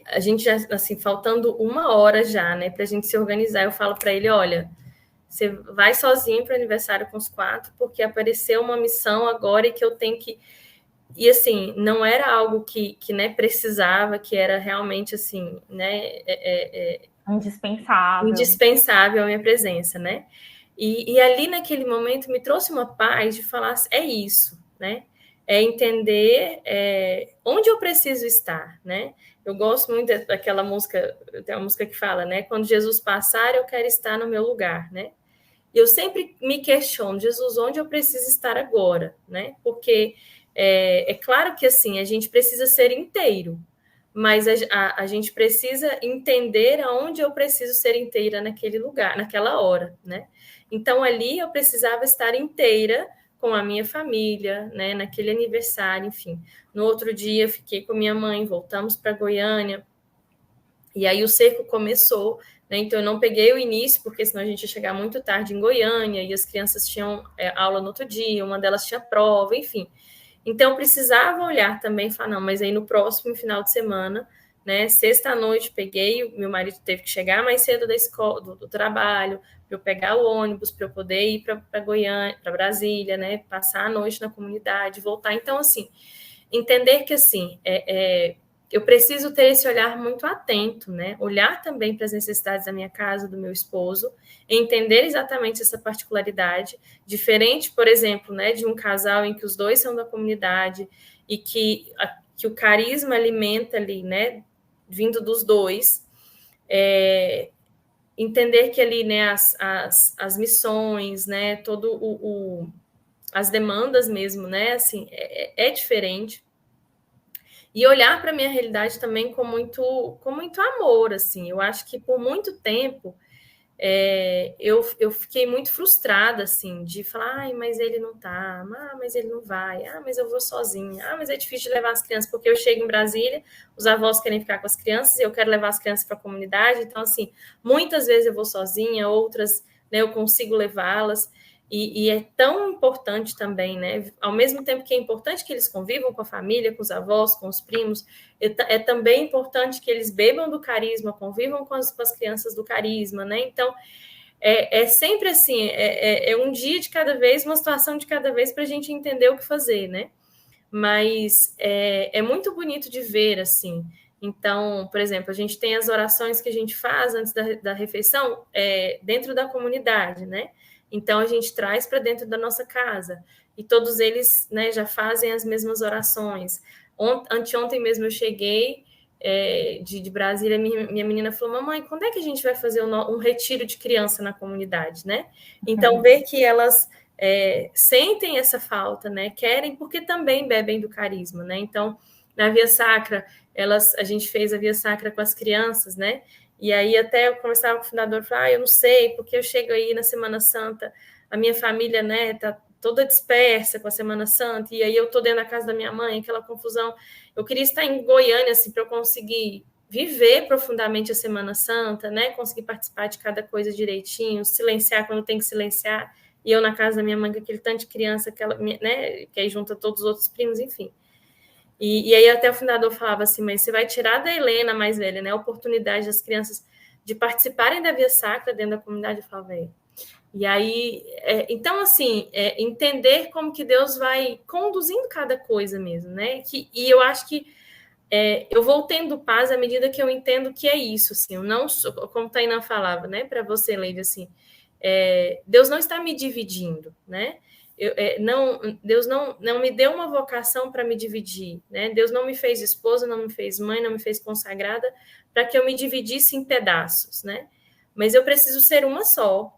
a gente já, assim, faltando 1 hora já, né, para a gente se organizar, eu falo para ele: olha, você vai sozinho para o aniversário com os 4, porque apareceu uma missão agora e que eu tenho que... E, assim, não era algo que né, precisava, que era realmente, assim, né... Indispensável a minha presença, né? E ali, naquele momento, me trouxe uma paz de falar, é isso, né? É entender onde eu preciso estar, né? Eu gosto muito daquela música, tem uma música que fala, né? Quando Jesus passar, eu quero estar no meu lugar, né? E eu sempre me questiono, Jesus, onde eu preciso estar agora, né? Porque é claro que, assim, a gente precisa ser inteiro, mas a gente precisa entender aonde eu preciso ser inteira naquele lugar, naquela hora, né? Então, ali eu precisava estar inteira com a minha família, né? Naquele aniversário, enfim. No outro dia, fiquei com minha mãe, voltamos para Goiânia, e aí o cerco começou, né? Então eu não peguei o início, porque senão a gente ia chegar muito tarde em Goiânia, e as crianças tinham aula no outro dia, uma delas tinha prova, enfim. Então eu precisava olhar também e falar, não, mas aí no próximo final de semana, né? Sexta-noite peguei, meu marido teve que chegar mais cedo da escola, do trabalho, para eu pegar o ônibus, para eu poder ir para Goiânia, para Brasília, né? Passar a noite na comunidade, voltar. Então, assim, entender que, assim, eu preciso ter esse olhar muito atento, né? Olhar também para as necessidades da minha casa, do meu esposo, entender exatamente essa particularidade, diferente, por exemplo, né, de um casal em que os dois são da comunidade e que o carisma alimenta ali, né, vindo dos dois, entender que ali, né, as missões, né, as demandas mesmo, né, assim, é diferente. E olhar para a minha realidade também com muito amor, assim. Eu acho que por muito tempo eu fiquei muito frustrada, assim, de falar, ai, mas ele não tá, mas ele não vai, mas eu vou sozinha, mas é difícil de levar as crianças, porque eu chego em Brasília, os avós querem ficar com as crianças, e eu quero levar as crianças para a comunidade, então, assim, muitas vezes eu vou sozinha, outras, né, eu consigo levá-las, e é tão importante também, né? Ao mesmo tempo que é importante que eles convivam com a família, com os avós, com os primos, é também importante que eles bebam do carisma, convivam com as crianças do carisma, né? Então, é sempre assim, é um dia de cada vez, uma situação de cada vez para a gente entender o que fazer, né? Mas é muito bonito de ver, assim. Então, por exemplo, a gente tem as orações que a gente faz antes da refeição dentro da comunidade, né? Então, a gente traz para dentro da nossa casa. E todos eles, né, já fazem as mesmas orações. Anteontem mesmo eu cheguei de Brasília, minha menina falou, mamãe, quando é que a gente vai fazer um retiro de criança na comunidade, né? Então, ver que elas sentem essa falta, né? Querem, porque também bebem do carisma, né? Então, na Via Sacra, a gente fez a Via Sacra com as crianças, né? E aí até eu conversava com o fundador, falava, eu não sei, porque eu chego aí na Semana Santa, a minha família, né, tá toda dispersa com a Semana Santa, e aí eu tô dentro da casa da minha mãe, aquela confusão. Eu queria estar em Goiânia, assim, para eu conseguir viver profundamente a Semana Santa, né, conseguir participar de cada coisa direitinho, silenciar quando tem que silenciar, e eu na casa da minha mãe com aquele tanto de criança, né, que aí junta todos os outros primos, enfim. E aí até o fundador falava assim, mas você vai tirar da Helena mais velha, né, a oportunidade das crianças de participarem da Via Sacra dentro da comunidade. Eu falava, E aí, então, assim, entender como que Deus vai conduzindo cada coisa mesmo, né? E eu acho que eu vou tendo paz à medida que eu entendo que é isso, assim, eu não sou, como Tainá falava, né, para você, Leide, assim, Deus não está me dividindo, né? Deus não me deu uma vocação para me dividir, né? Deus não me fez esposa, não me fez mãe, não me fez consagrada para que eu me dividisse em pedaços, né? Mas eu preciso ser uma só.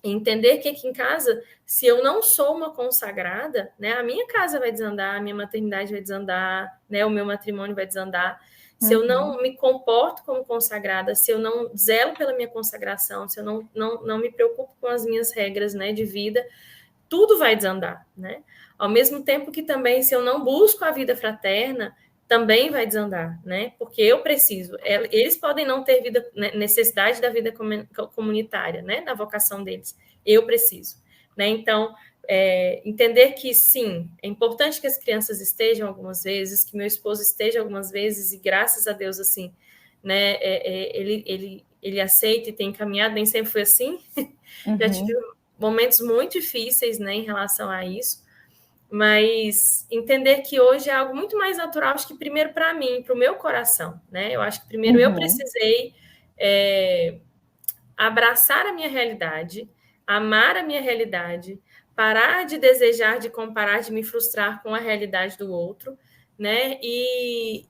Entender que aqui em casa, se eu não sou uma consagrada, né, a minha casa vai desandar, a minha maternidade vai desandar, né, o meu matrimônio vai desandar. Se eu não me comporto como consagrada, se eu não zelo pela minha consagração, se eu não me preocupo com as minhas regras, né, de vida, tudo vai desandar, né? Ao mesmo tempo que também, se eu não busco a vida fraterna, também vai desandar, né? Porque eu preciso. Eles podem não ter necessidade da vida comunitária, né? Na vocação deles. Eu preciso, né? Então, entender que, sim, é importante que as crianças estejam algumas vezes, que meu esposo esteja algumas vezes, e graças a Deus, assim, né? Ele aceita e tem encaminhado, nem sempre foi assim. Já tive momentos muito difíceis, né, em relação a isso, mas entender que hoje é algo muito mais natural, acho que primeiro para mim, para o meu coração, né? Eu acho que primeiro eu precisei abraçar a minha realidade, amar a minha realidade, parar de desejar, de comparar, de me frustrar com a realidade do outro, né? E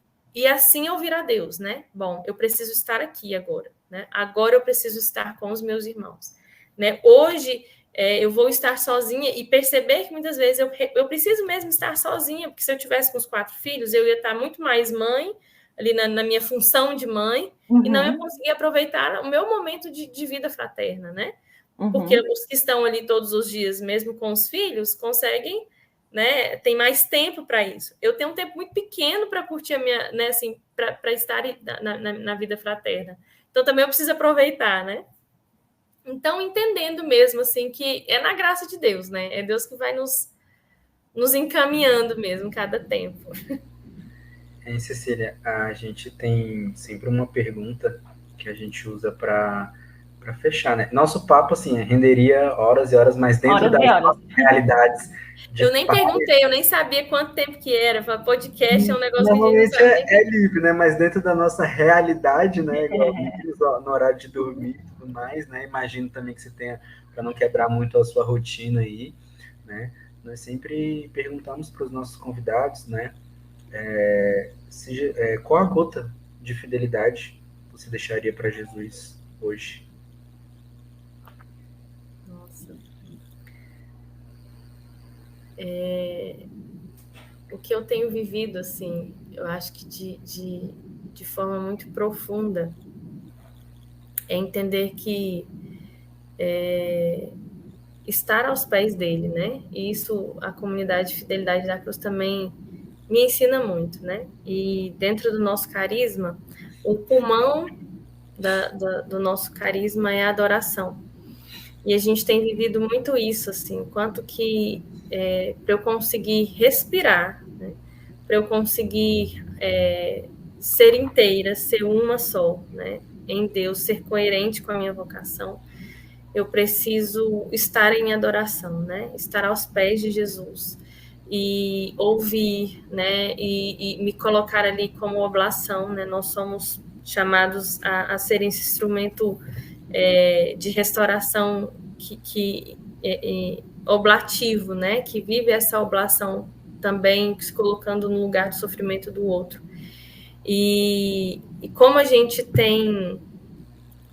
assim ouvir a Deus, né? Bom, eu preciso estar aqui agora, né? Agora eu preciso estar com os meus irmãos, né? Hoje eu vou estar sozinha e perceber que muitas vezes eu preciso mesmo estar sozinha, porque se eu tivesse com os 4 filhos, eu ia estar muito mais mãe, ali na minha função de mãe, e não ia conseguir aproveitar o meu momento de vida fraterna, né? Porque os que estão ali todos os dias, mesmo com os filhos, conseguem, né? Tem mais tempo para isso. Eu tenho um tempo muito pequeno para curtir a minha, né? Assim, para estar na vida fraterna. Então também eu preciso aproveitar, né? Então, entendendo mesmo, assim, que é na graça de Deus, né? É Deus que vai nos encaminhando mesmo cada tempo. Cecília, a gente tem sempre uma pergunta que a gente usa para fechar, né? Nosso papo, assim, renderia horas e horas, mas dentro das nossas realidades. Eu nem perguntei, eu nem sabia quanto tempo que era. Podcast é um negócio normalmente que a gente não sabe. É livre, né? Mas dentro da nossa realidade, né? Igual no horário de dormir e tudo mais, né? Imagino também que você tenha, para não quebrar muito a sua rotina aí, né? Nós sempre perguntamos para os nossos convidados, né? Qual a gota de fidelidade você deixaria para Jesus hoje? Nossa. O que eu tenho vivido, assim, eu acho que de forma muito profunda, é entender que estar aos pés dele, né? E isso a comunidade de Fidelidade da Cruz também me ensina muito, né? E dentro do nosso carisma, o pulmão do nosso carisma é a adoração. E a gente tem vivido muito isso, assim, quanto que para eu conseguir respirar, né? Para eu conseguir ser inteira, ser uma só, né? Em Deus, ser coerente com a minha vocação, eu preciso estar em adoração, né? Estar aos pés de Jesus e ouvir, né? E me colocar ali como oblação, né? Nós somos chamados a ser esse instrumento de restauração oblativo, né? Que vive essa oblação também, se colocando no lugar do sofrimento do outro. E como a gente tem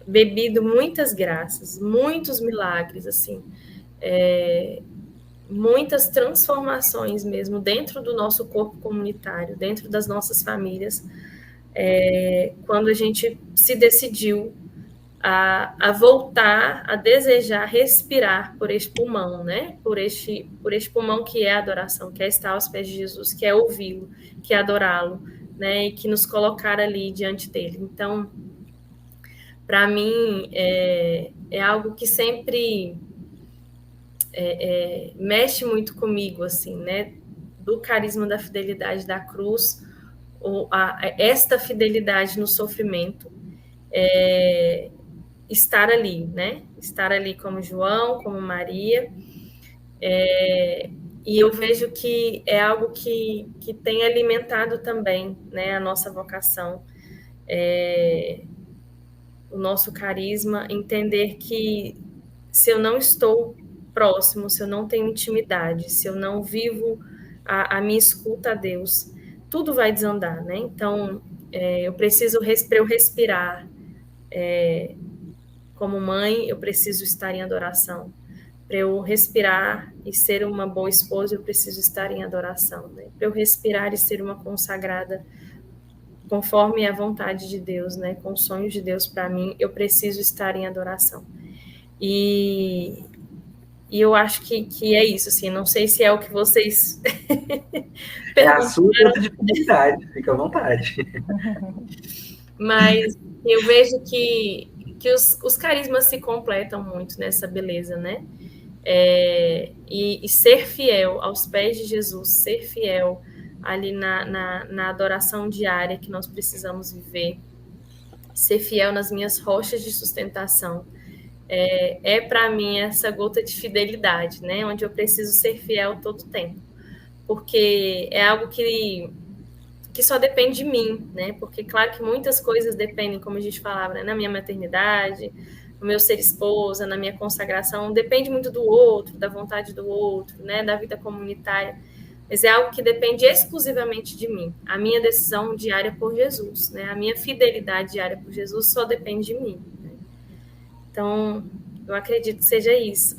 bebido muitas graças, muitos milagres, assim, muitas transformações mesmo dentro do nosso corpo comunitário, dentro das nossas famílias, quando a gente se decidiu a voltar a desejar respirar por este pulmão, né? Por este pulmão que é a adoração, que é estar aos pés de Jesus, que é ouvi-lo, que é adorá-lo, né? E que nos colocar ali diante dele. Então, para mim, é algo que sempre mexe muito comigo, assim, né? Do carisma da fidelidade da cruz, esta fidelidade no sofrimento, estar ali, né? Estar ali como João, como Maria, e eu vejo que é algo que tem alimentado também, né? A nossa vocação, o nosso carisma, entender que se eu não estou próximo, se eu não tenho intimidade, se eu não vivo a minha escuta a Deus, tudo vai desandar, né? Então, eu preciso, para eu respirar, como mãe, eu preciso estar em adoração. Para eu respirar e ser uma boa esposa, eu preciso estar em adoração, né? Para eu respirar e ser uma consagrada conforme a vontade de Deus, né? Com os sonhos de Deus para mim, eu preciso estar em adoração. E eu acho que é isso, assim, não sei se é o que vocês é a sua conta de fidelidade, fica à vontade. Mas eu vejo que os carismas se completam muito nessa beleza, né? E ser fiel aos pés de Jesus, ser fiel ali na adoração diária que nós precisamos viver, ser fiel nas minhas rochas de sustentação, para mim essa gota de fidelidade, né? Onde eu preciso ser fiel todo o tempo, porque é algo que só depende de mim, né? Porque claro que muitas coisas dependem, como a gente falava, né? Na minha maternidade, o meu ser esposa, na minha consagração, depende muito do outro, da vontade do outro, né, da vida comunitária, mas é algo que depende exclusivamente de mim. A minha decisão diária por Jesus, né, a minha fidelidade diária por Jesus só depende de mim. Né? Então, eu acredito que seja isso.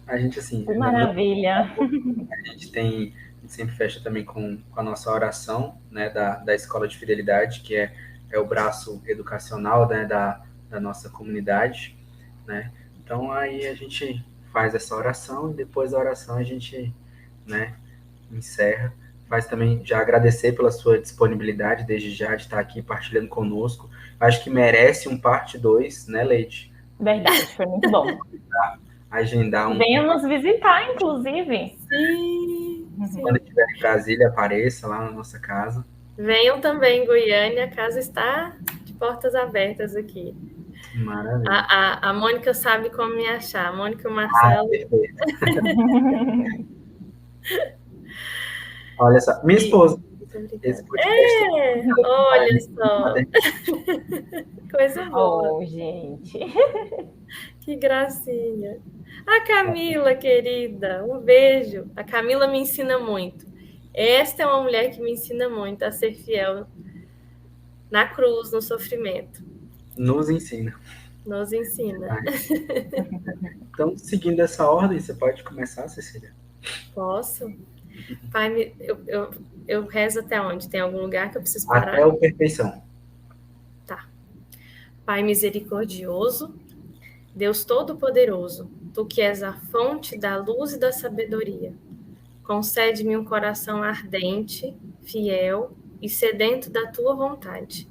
A gente, assim, Maravilha. a gente sempre fecha também com a nossa oração, né, da Escola de Fidelidade, que é o braço educacional, né, da nossa comunidade, né? Então, aí a gente faz essa oração e depois da oração a gente, né, encerra. Faz também já agradecer pela sua disponibilidade desde já de estar aqui partilhando conosco. Acho que merece um parte 2, né, Leide? Verdade, foi muito bom. Agendar um. Venha nos visitar, inclusive. Sim, sim. Quando estiver em Brasília, apareça lá na nossa casa. Venham também em Goiânia, a casa está de portas abertas aqui. Maravilha. A Mônica sabe como me achar. A Mônica e o Marcelo. Perfeito. Olha só, minha esposa. Esse podcast olha só. Coisa boa. Oh, gente. Que gracinha. A Camila, querida, um beijo. A Camila me ensina muito. Esta é uma mulher que me ensina muito a ser fiel na cruz, no sofrimento. Nos ensina. Nos ensina. Então, seguindo essa ordem, você pode começar, Cecília? Posso? Pai, eu rezo até onde? Tem algum lugar que eu preciso parar? Até o perfeição. Tá. Pai misericordioso, Deus Todo-Poderoso, Tu que és a fonte da luz e da sabedoria, concede-me um coração ardente, fiel e sedento da Tua vontade,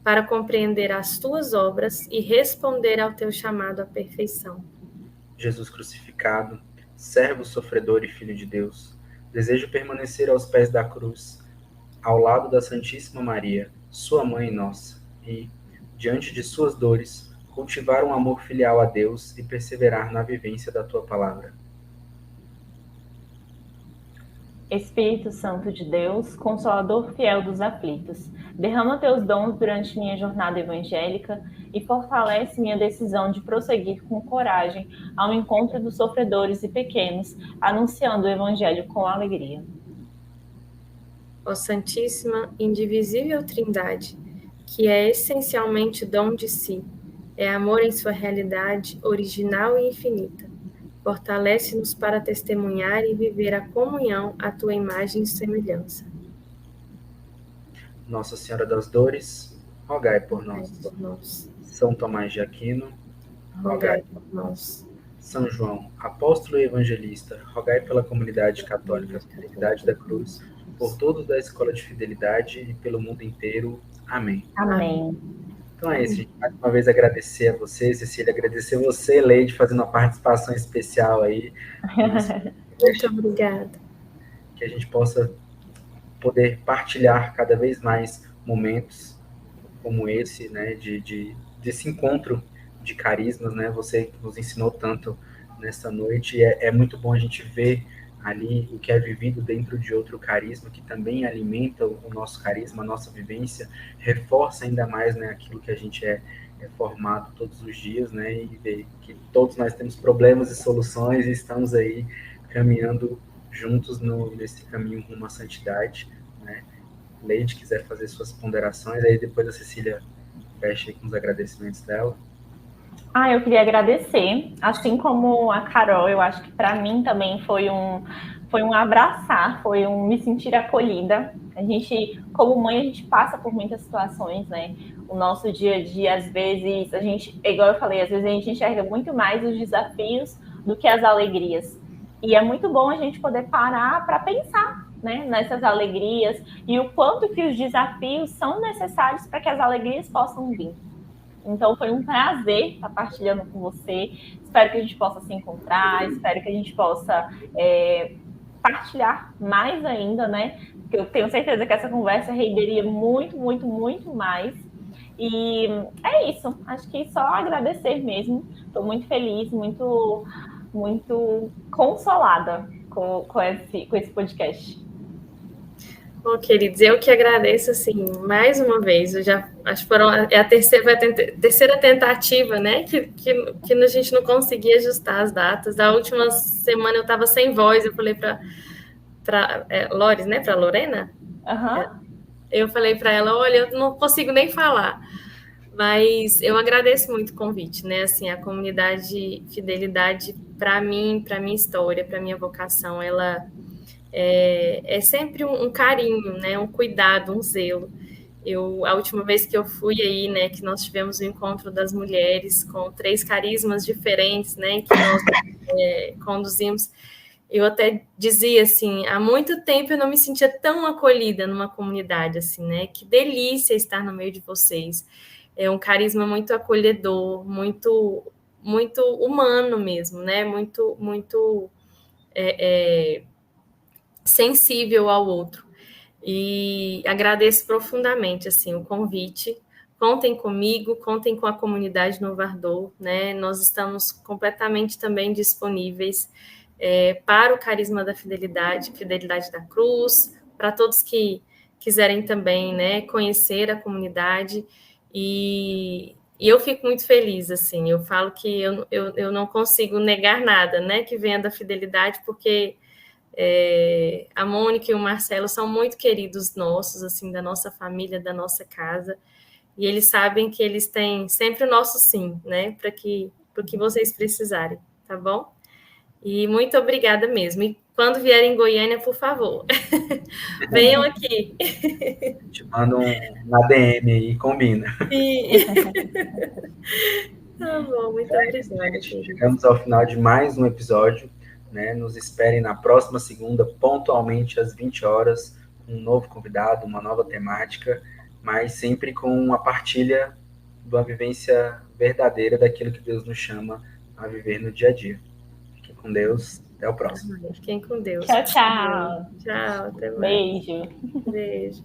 para compreender as Tuas obras e responder ao Teu chamado à perfeição. Jesus crucificado, servo sofredor e filho de Deus, desejo permanecer aos pés da cruz, ao lado da Santíssima Maria, sua mãe nossa, e, diante de suas dores, cultivar um amor filial a Deus e perseverar na vivência da tua palavra. Espírito Santo de Deus, Consolador fiel dos aflitos, derrama teus dons durante minha jornada evangélica e fortalece minha decisão de prosseguir com coragem ao encontro dos sofredores e pequenos, anunciando o Evangelho com alegria. Ó Santíssima, Indivisível Trindade, que é essencialmente dom de si, é amor em sua realidade original e infinita. Fortalece-nos para testemunhar e viver a comunhão à tua imagem e semelhança. Nossa Senhora das Dores, rogai por nós. Por nós. São Tomás de Aquino, rogai por nós. São João, apóstolo e evangelista, rogai pela comunidade católica Fidelidade da Cruz, por todos da Escola de Fidelidade e pelo mundo inteiro. Amém. Amém. Então é isso, gente. Mais uma vez agradecer a você, Cecília, agradecer você, Leide, fazendo uma participação especial aí. Muito obrigada. Que a gente possa poder partilhar cada vez mais momentos como esse, né, desse encontro de carismas, né? Você nos ensinou tanto nessa noite, e é muito bom a gente ver ali o que é vivido dentro de outro carisma, que também alimenta o nosso carisma, a nossa vivência, reforça ainda mais, né, aquilo que a gente é formado todos os dias, né, e ver que todos nós temos problemas e soluções e estamos aí caminhando juntos nesse caminho rumo à santidade, né. Leide, quiser fazer suas ponderações, aí depois a Cecília fecha aí com os agradecimentos dela. Eu queria agradecer, assim como a Carol, eu acho que para mim também foi um abraçar, foi um me sentir acolhida. A gente, como mãe, a gente passa por muitas situações, né? O nosso dia a dia, às vezes, a gente, igual eu falei, às vezes a gente enxerga muito mais os desafios do que as alegrias. E é muito bom a gente poder parar para pensar, né, nessas alegrias e o quanto que os desafios são necessários para que as alegrias possam vir. Então, foi um prazer estar partilhando com você. Espero que a gente possa se encontrar, espero que a gente possa partilhar mais ainda, né? Porque eu tenho certeza que essa conversa renderia muito, muito, muito mais. E é isso. Acho que só agradecer mesmo. Estou muito feliz, muito, muito consolada com esse podcast. Bom, queridos, eu que agradeço, assim, mais uma vez. Eu já acho que é a terceira tentativa, né? Que a gente não conseguia ajustar as datas. Da última semana eu estava sem voz, eu falei para Lores, né? Para Lorena. Uhum. Eu falei para ela, olha, eu não consigo nem falar. Mas eu agradeço muito o convite, né? Assim, a comunidade Fidelidade, para mim, para minha história, para minha vocação, ela é sempre um carinho, né? Um cuidado, um zelo. A última vez que eu fui aí, né, que nós tivemos o encontro das mulheres com 3 carismas diferentes, né, que nós conduzimos, eu até dizia assim, há muito tempo eu não me sentia tão acolhida numa comunidade, assim, né? Que delícia estar no meio de vocês. É um carisma muito acolhedor, muito, muito humano mesmo, né? Muito, muito sensível ao outro. E agradeço profundamente assim o convite. Contem comigo, contem com a comunidade Novo Ardor, né? Nós estamos completamente também disponíveis para o carisma da fidelidade, Fidelidade da Cruz, para todos que quiserem também, né, conhecer a comunidade. E eu fico muito feliz, assim, eu falo que eu não consigo negar nada, né, que venha da fidelidade, porque a Mônica e o Marcelo são muito queridos nossos, assim, da nossa família, da nossa casa, e eles sabem que eles têm sempre o nosso sim, né, para o que vocês precisarem, tá bom? E muito obrigada mesmo. E quando vierem em Goiânia, por favor, venham aqui. Te mando um ADM aí, combina. Tá bom, muito obrigada. Chegamos ao final de mais um episódio. Né? Nos esperem na próxima segunda, pontualmente às 20 horas, um novo convidado, uma nova temática, mas sempre com a partilha de uma vivência verdadeira daquilo que Deus nos chama a viver no dia a dia. Fiquem com Deus. Até o próximo. Fiquem com Deus. Tchau, tchau. Tchau, até mais. Beijo. Beijo.